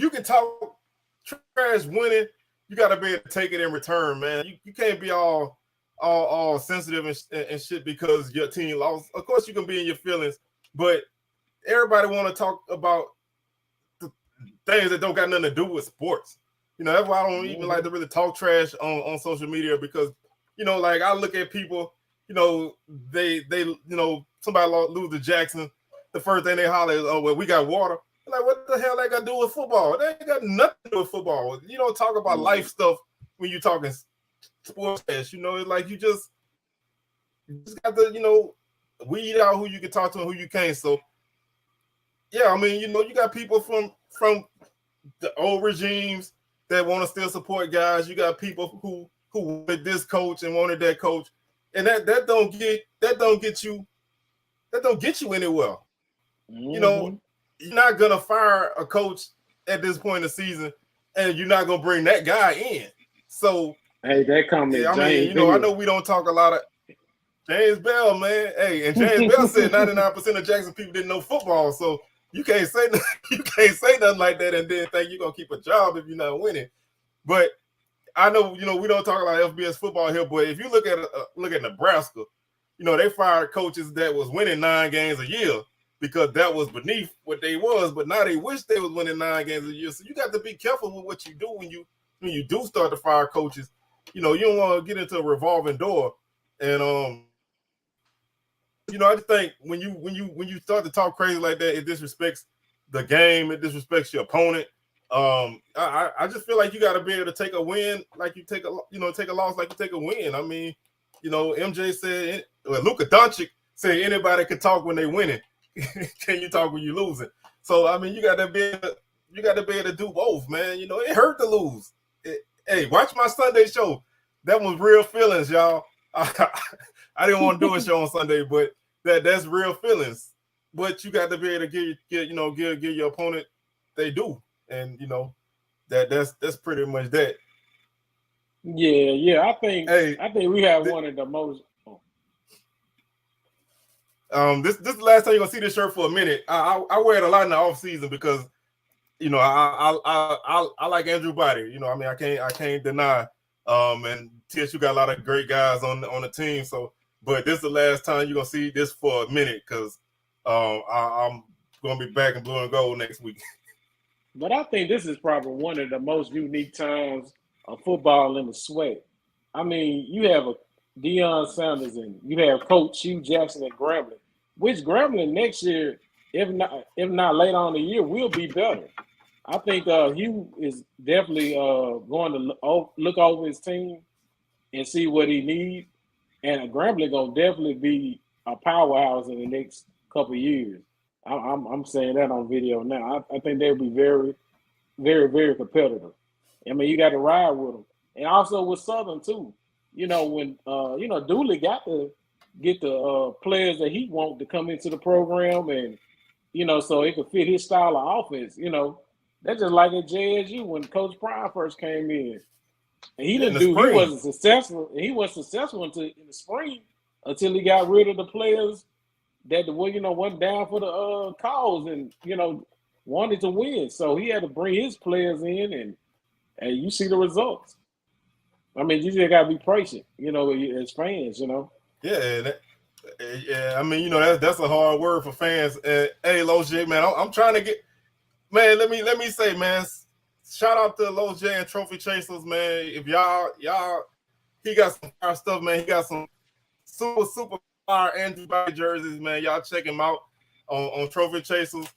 Speaker 1: you can talk trash winning, you got to be able to take it in return, man. You can't be all sensitive and shit because your team lost. Of course, you can be in your feelings, but everybody want to talk about the things that don't got nothing to do with sports. That's why I don't even like to really talk trash on social media because, like I look at people, they somebody lose to Jackson. The first thing they holler is, oh, well, we got water. Like, what the hell they got to do with football? They ain't got nothing to do with football. You don't talk about life stuff when you're talking sports. It's like you just got to, weed out who you can talk to and who you can't. So, yeah, I mean, you got people from the old regimes that want to still support guys. You got people who wanted this coach and wanted that coach, and that don't get you anywhere. You're not gonna fire a coach at this point in the season, and you're not gonna bring that guy in. So,
Speaker 2: hey, that comment.
Speaker 1: Yeah, I mean, I know we don't talk a lot of. James Bell, man. Hey, and James Bell said 99% of Jackson people didn't know football, so you can't say nothing like that and then think you're gonna keep a job if you're not winning. But I know, we don't talk about FBS football here, but if you look at Nebraska, they fired coaches that was winning 9 games a year because that was beneath what they was, but now they wish they was winning 9 games a year. So you got to be careful with what you do when you do start to fire coaches. You don't want to get into a revolving door. And I just think when you start to talk crazy like that, it disrespects the game, it disrespects your opponent. I just feel like you got to be able to take a win like you take a loss like you take a win. I mean, MJ said, Luka Doncic said anybody can talk when they winning. Can you talk when you losing? So I mean, you got to be able to do both, man. It hurt to lose. Hey, watch my Sunday show. That was real feelings, y'all. I didn't want to do a show on Sunday, but that's real feelings. But you got to be able to give your opponent they do, and that's pretty much that.
Speaker 2: Yeah. I think we have one of the most.
Speaker 1: This is the last time you're gonna see this shirt for a minute. I wear it a lot in the off season because I like Andrew Body. I mean, I can't deny. And TSU got a lot of great guys on the team. So, but this is the last time you're gonna see this for a minute because I'm gonna be back in blue and gold next week.
Speaker 2: But I think this is probably one of the most unique times of football in the SWAC. I mean, you have a Deion Sanders and you have Coach Hugh Jackson at Grambling, which Grambling next year, if not later on in the year, will be better. I think Hugh is definitely going to look over his team and see what he needs. And Grambling going to definitely be a powerhouse in the next couple of years. I'm saying that on video now. I think they'll be very, very, very competitive. I mean, you got to ride with them. And also with Southern, too. When Dooley got to get the players that he wants to come into the program and, so it could fit his style of offense, That's just like at JSU when Coach Prime first came in. And he wasn't successful. He wasn't successful in the spring until he got rid of the players that went down for the cause and wanted to win. So he had to bring his players in and you see the results. I mean, you just gotta be patient, as fans,
Speaker 1: Yeah, yeah. I mean, that's a hard word for fans. Hey, Los J, man, I'm trying to get. Man, let me say, man, shout out to Los J and Trophy Chasers, man. If y'all, he got some fire stuff, man. He got some super fire Andrew Body jerseys, man. Y'all check him out on Trophy Chasers.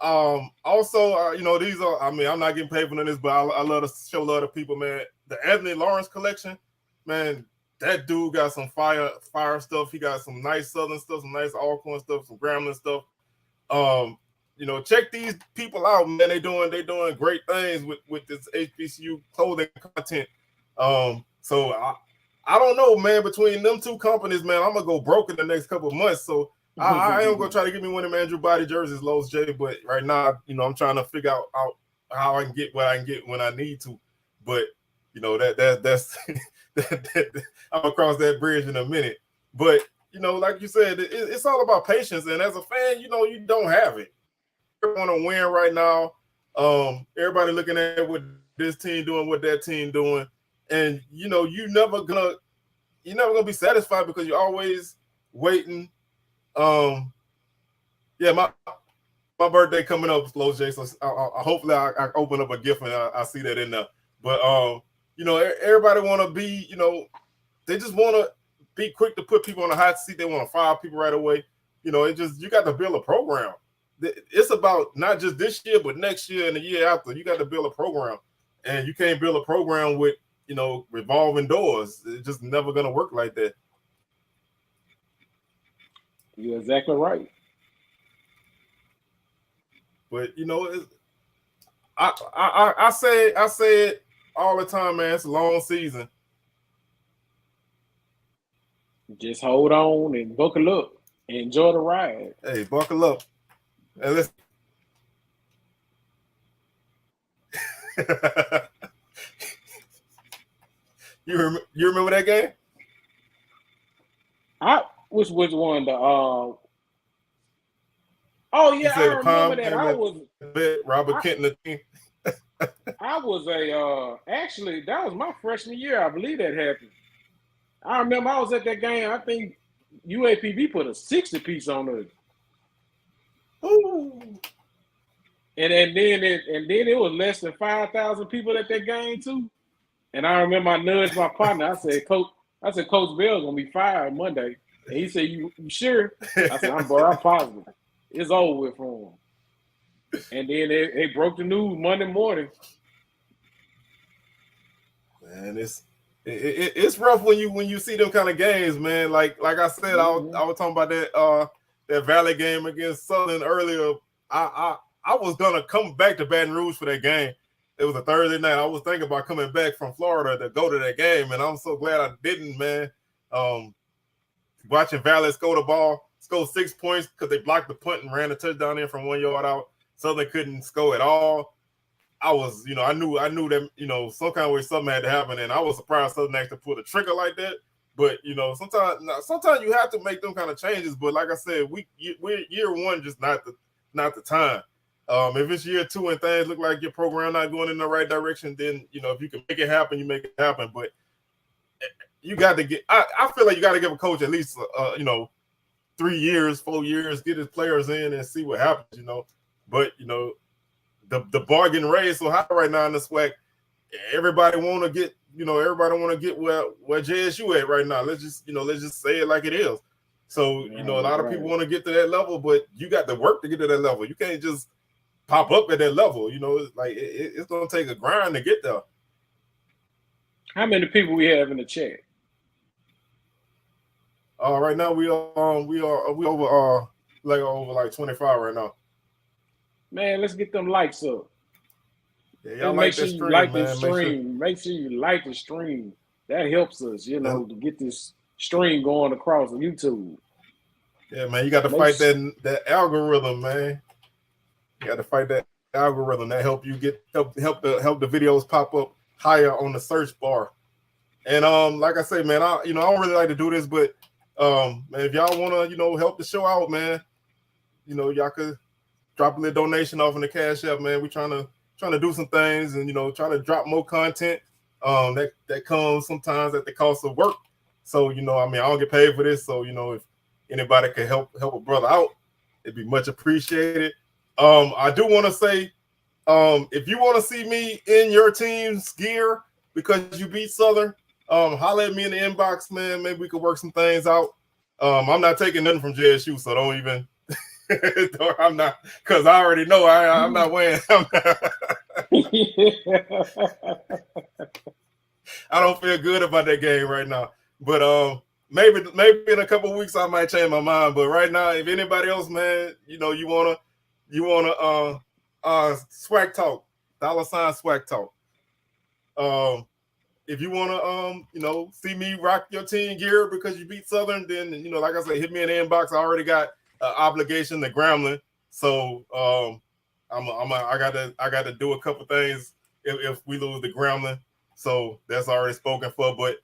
Speaker 1: Also, these are. I mean, I'm not getting paid for this, but I love to show love to people, man. The Anthony Lawrence collection, man. That dude got some fire stuff. He got some nice Southern stuff, some nice Alcorn stuff, some Grambling stuff. Check these people out, man. They doing great things with this HBCU clothing content. So I don't know, man. Between them two companies, man, I'm gonna go broke in the next couple of months. So I am gonna try to get me one of them Andrew Body jerseys, Los J. But right now, I'm trying to figure out how I can get what I can get when I need to. But that's I'm gonna cross that bridge in a minute. But like you said, it's all about patience. And as a fan, you don't have it. Want to win right now. Everybody looking at what this team doing, what that team doing, and you're never gonna be satisfied because you're always waiting. Yeah, my birthday coming up, Slow J. So hopefully I open up a gift and I see that in there. But everybody want to be, they just want to be quick to put people on the hot seat. They want to fire people right away. You got to build a program. It's about not just this year, but next year and the year after. You got to build a program, and you can't build a program with revolving doors. It's just never gonna work like that.
Speaker 2: You're exactly right.
Speaker 1: But I say it all the time, man. It's a long season.
Speaker 2: Just hold on and buckle up and enjoy the ride.
Speaker 1: Hey, buckle up. And let's you remember that game?
Speaker 2: Which one? Oh
Speaker 1: You
Speaker 2: yeah,
Speaker 1: said
Speaker 2: I
Speaker 1: the
Speaker 2: remember
Speaker 1: Palm
Speaker 2: that.
Speaker 1: game that bet Robert
Speaker 2: I
Speaker 1: Kent and the team.
Speaker 2: I was actually that was my freshman year. I believe that happened. I remember I was at that game. I think UAPB put a 60 piece on us.
Speaker 1: Ooh.
Speaker 2: And then it was less than 5,000 people at that game too. And I remember I nudged my partner. I said, Coach Bell's gonna be fired Monday. And he said, You sure? I said, I'm positive. It's over with for him. And then they broke the news Monday morning.
Speaker 1: Man, it's rough when you see them kind of games, man. Like I said,
Speaker 2: Mm-hmm.
Speaker 1: I was talking about that Valley game against Southern earlier. I was gonna come back to Baton Rouge for that game. It was a Thursday night. I was thinking about coming back from Florida to go to that game, and I'm so glad I didn't, man. Watching Valley score 6 points because they blocked the punt and ran a touchdown in from 1 yard out. Southern couldn't score at all. I was, I knew that, some kind of way something had to happen, and I was surprised Southern actually pulled a trigger like that. But sometimes you have to make them kind of changes. But like I said, we're year one, just not the time. If it's year two and things look like your program not going in the right direction, then if you can make it happen, you make it happen. But you got to get. I feel like you got to give a coach at least 3 years, 4 years, get his players in and see what happens. But the bargain rate is so high right now in the SWAC. Everybody want to get where JSU at right now. Let's just say it like it is. So a lot of people want to get to that level, but you got to work to get to that level. You can't just pop up at that level. It's like it's gonna take a grind to get there.
Speaker 2: How many people we have in the chat?
Speaker 1: Right now we over like 25 right now.
Speaker 2: Man, let's get them likes up.
Speaker 1: Yeah, y'all
Speaker 2: and
Speaker 1: like
Speaker 2: make sure
Speaker 1: that
Speaker 2: you
Speaker 1: stream,
Speaker 2: like
Speaker 1: man.
Speaker 2: the stream. Make sure you like the stream. That helps us, to get this stream going across YouTube.
Speaker 1: Yeah, man, you got to fight that algorithm, man. You got to fight that algorithm that help you help the videos pop up higher on the search bar. And like I say, man, I don't really like to do this, but man, if y'all want to help the show out, man, y'all could drop a little donation off in the Cash App, man. We trying to do some things and try to drop more content. That comes sometimes at the cost of work. So I don't get paid for this. So if anybody can help a brother out, it'd be much appreciated. I do want to say, if you want to see me in your team's gear because you beat Southern, holler at me in the inbox, man. Maybe we could work some things out. I'm not taking nothing from JSU, so don't even. I'm not, because I already know I'm not wearing. I don't feel good about that game right now. But maybe in a couple of weeks I might change my mind. But right now, if anybody else, man, you wanna SWAC talk, $ SWAC talk. If you wanna see me rock your team gear because you beat Southern, then like I said, hit me in the inbox. I already got obligation to Grambling, so I got to do a couple things if we lose the Grambling. So that's already spoken for. But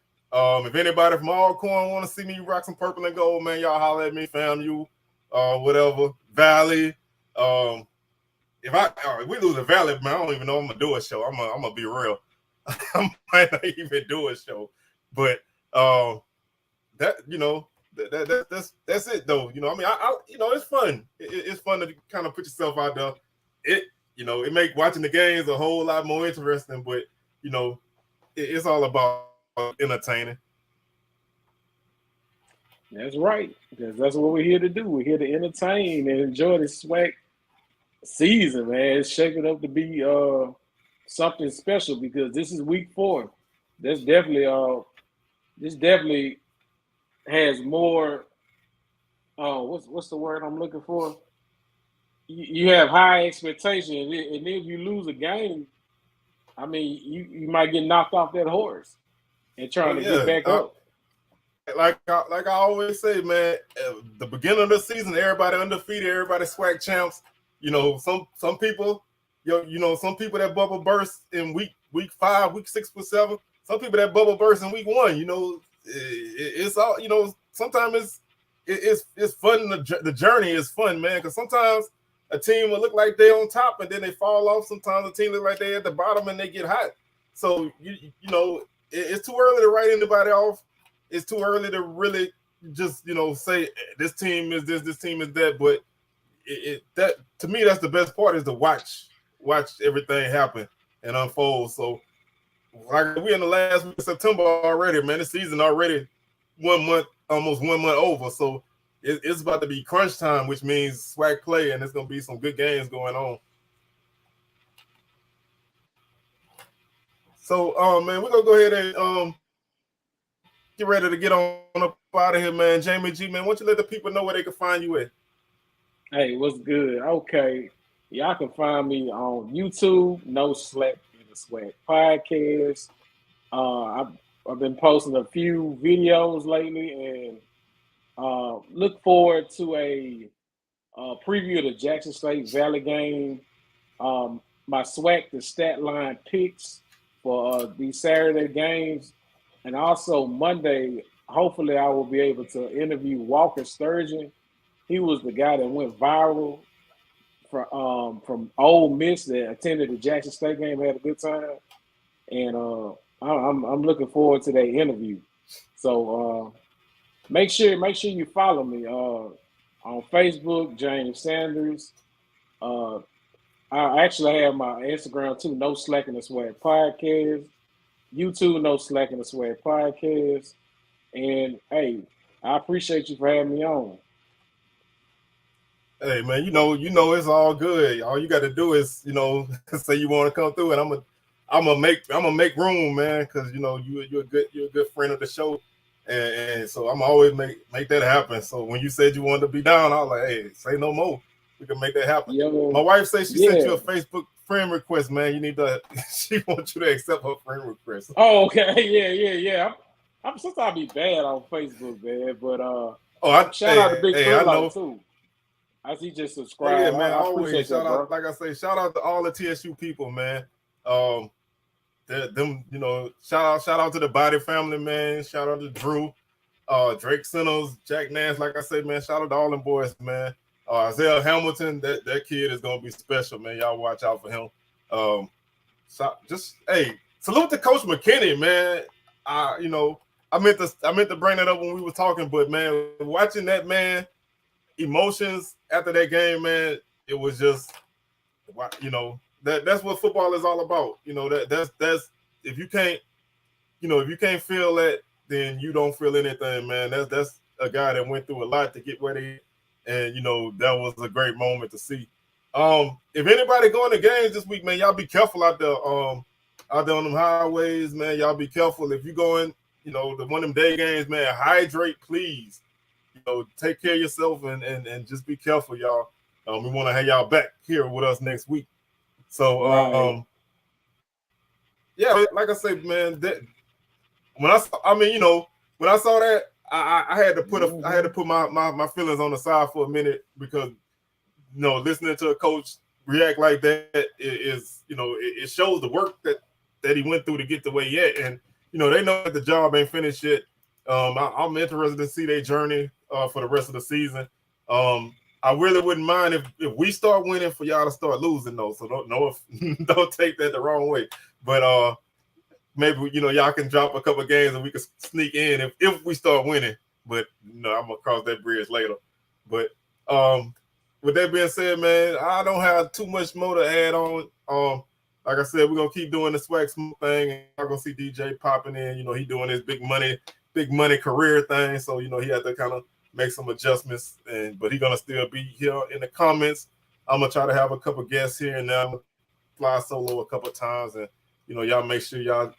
Speaker 1: if anybody from Alcorn want to see me rock some purple and gold, man, y'all holler at me, FAMU, whatever, Valley. If we lose the Valley, man, I don't even know I'm gonna do a show. I'm gonna be real. I might not even do a show, but that's it though. It's fun. It's fun to kind of put yourself out there. It make watching the games a whole lot more interesting, but it's all about entertaining.
Speaker 2: That's right, because that's what we're here to do. We're here to entertain and enjoy the SWAC season, man. It's shaping up to be something special because this is week 4. This definitely has more. What's the word I'm looking for? You have high expectations, and if you lose a game, I mean, you might get knocked off that horse and trying to get back up.
Speaker 1: Like I always say, man, the beginning of the season, everybody undefeated, everybody SWAC champs. Some people, some people that bubble burst in week 5, week 6, week 7. Some people that bubble burst in week 1. It's all sometimes it's fun. The journey is fun, man. Because sometimes a team will look like they're on top and then they fall off. Sometimes a team look like they're at the bottom and they get hot. So you know it's too early to write anybody off. It's too early to really just say this team is this team is that. But that to me that's the best part is to watch everything happen and unfold. So like we're in the last week of September already, man. The season already 1 month, almost 1 month over. So it's about to be crunch time, which means SWAC play, and there's gonna be some good games going on. So, man, we're gonna go ahead and get ready to get on up out of here, man. Jamie G, man, why don't you let the people know where they can find you at?
Speaker 2: Hey, what's good? Okay, y'all can find me on YouTube, No Slack in the SWAC podcast. I've been posting a few videos lately, and look forward to a preview of the Jackson State Valley game. My SWAC the stat line picks for these Saturday games, and also Monday. Hopefully, I will be able to interview Walker Sturgeon. He was the guy that went viral from Ole Miss that attended the Jackson State game, had a good time, and I'm looking forward to that interview. So make sure you follow me on Facebook, James Sanders. I actually have my Instagram too, No Slack in the SWAC podcast. YouTube, No Slack in the SWAC podcast. And hey, I appreciate you for having me on.
Speaker 1: Hey man, you know it's all good. All you got to do is say you want to come through, and I'm gonna make room, man, because you're a good friend of the show, and so I'm always make that happen. So when you said you wanted to be down, I was like, hey, say no more. We can make that happen. My wife says she sent you a Facebook friend request, man. You need to. She wants you to accept her friend request.
Speaker 2: Oh, okay, yeah. I'm sometimes be bad on Facebook, man, but shout out to Big Furlough too. I see just subscribe.
Speaker 1: Oh, yeah, man.
Speaker 2: I
Speaker 1: always shout out,
Speaker 2: bro.
Speaker 1: like I say, shout out to all the TSU people, man. Shout out to the Body family, man. Shout out to Drew, Drake Sinners, Jack Nance. Like I said, man, shout out to all them boys, man. Isaiah Hamilton, that kid is gonna be special, man. Y'all watch out for him. Salute to Coach McKinney, man. I meant to bring that up when we were talking, but man, watching that man. Emotions after that game, man, it was just that's what football is all about. That's if you can't feel that, then you don't feel anything, man. That's a guy that went through a lot to get where they, and that was a great moment to see. If anybody going to games this week, man, y'all be careful out there on them highways, man. Y'all be careful if you going, the one of them day games, man. Hydrate, please. Take care of yourself and just be careful, y'all. We want to have y'all back here with us next week. So,
Speaker 2: right.
Speaker 1: Yeah, like I said, man, when I saw that, I had to put my feelings on the side for a minute because listening to a coach react like that is it shows the work that he went through to get the way yet, and they know that the job ain't finished yet. I'm interested to see their journey for the rest of the season. I really wouldn't mind if we start winning for y'all to start losing though. So don't take that the wrong way. But maybe y'all can drop a couple games and we can sneak in if we start winning. But I'm gonna cross that bridge later. But with that being said, man, I don't have too much more to add on. Like I said, we're gonna keep doing the SWAC Smoke thing, and I'm gonna see DJ popping in. He doing his big money career thing. So he had to kind of make some adjustments, but he's gonna still be here in the comments. I'm gonna try to have a couple guests here and now. I'm gonna fly solo a couple times, and y'all make sure y'all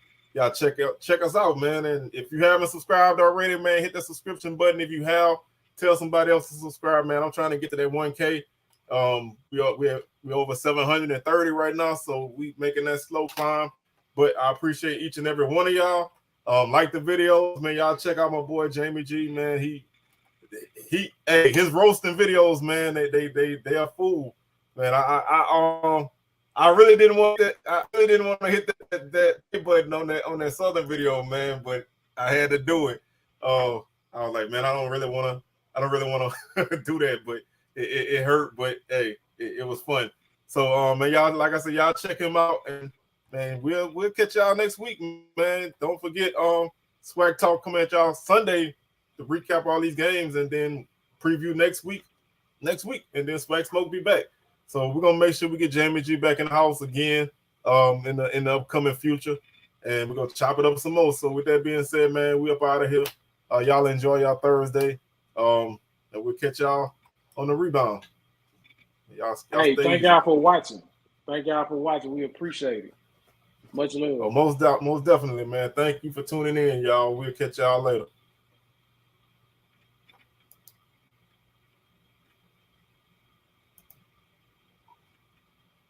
Speaker 1: check us out, man. And if you haven't subscribed already, man, hit the subscription button. If you have, tell somebody else to subscribe, man. I'm trying to get to that 1K. We're over 730 right now, so we making that slow climb. But I appreciate each and every one of y'all. Like the videos, man. Y'all check out my boy Jamie G, man. His roasting videos, man. They are full, man. I really didn't want that. I really didn't want to hit that button on that Southern video, man. But I had to do it. I was like, man, I don't really want to do that, but it hurt. But hey, it was fun. So, man, y'all, like I said, y'all check him out, and man, we'll catch y'all next week, man. Don't forget, SWAC Talk coming at y'all Sunday to recap all these games, and then preview next week, and then SWAC Smoke be back. So we're gonna make sure we get Jamie G back in the house again, in the upcoming future, and we're gonna chop it up some more. So with that being said, man, we up out of here. Y'all enjoy y'all Thursday, and we'll catch y'all on the rebound. Y'all
Speaker 2: Hey,
Speaker 1: stay
Speaker 2: thank
Speaker 1: easy.
Speaker 2: y'all for watching. Thank y'all for watching. We appreciate it. Much love.
Speaker 1: Most definitely, man. Thank you for tuning in, y'all. We'll catch y'all later.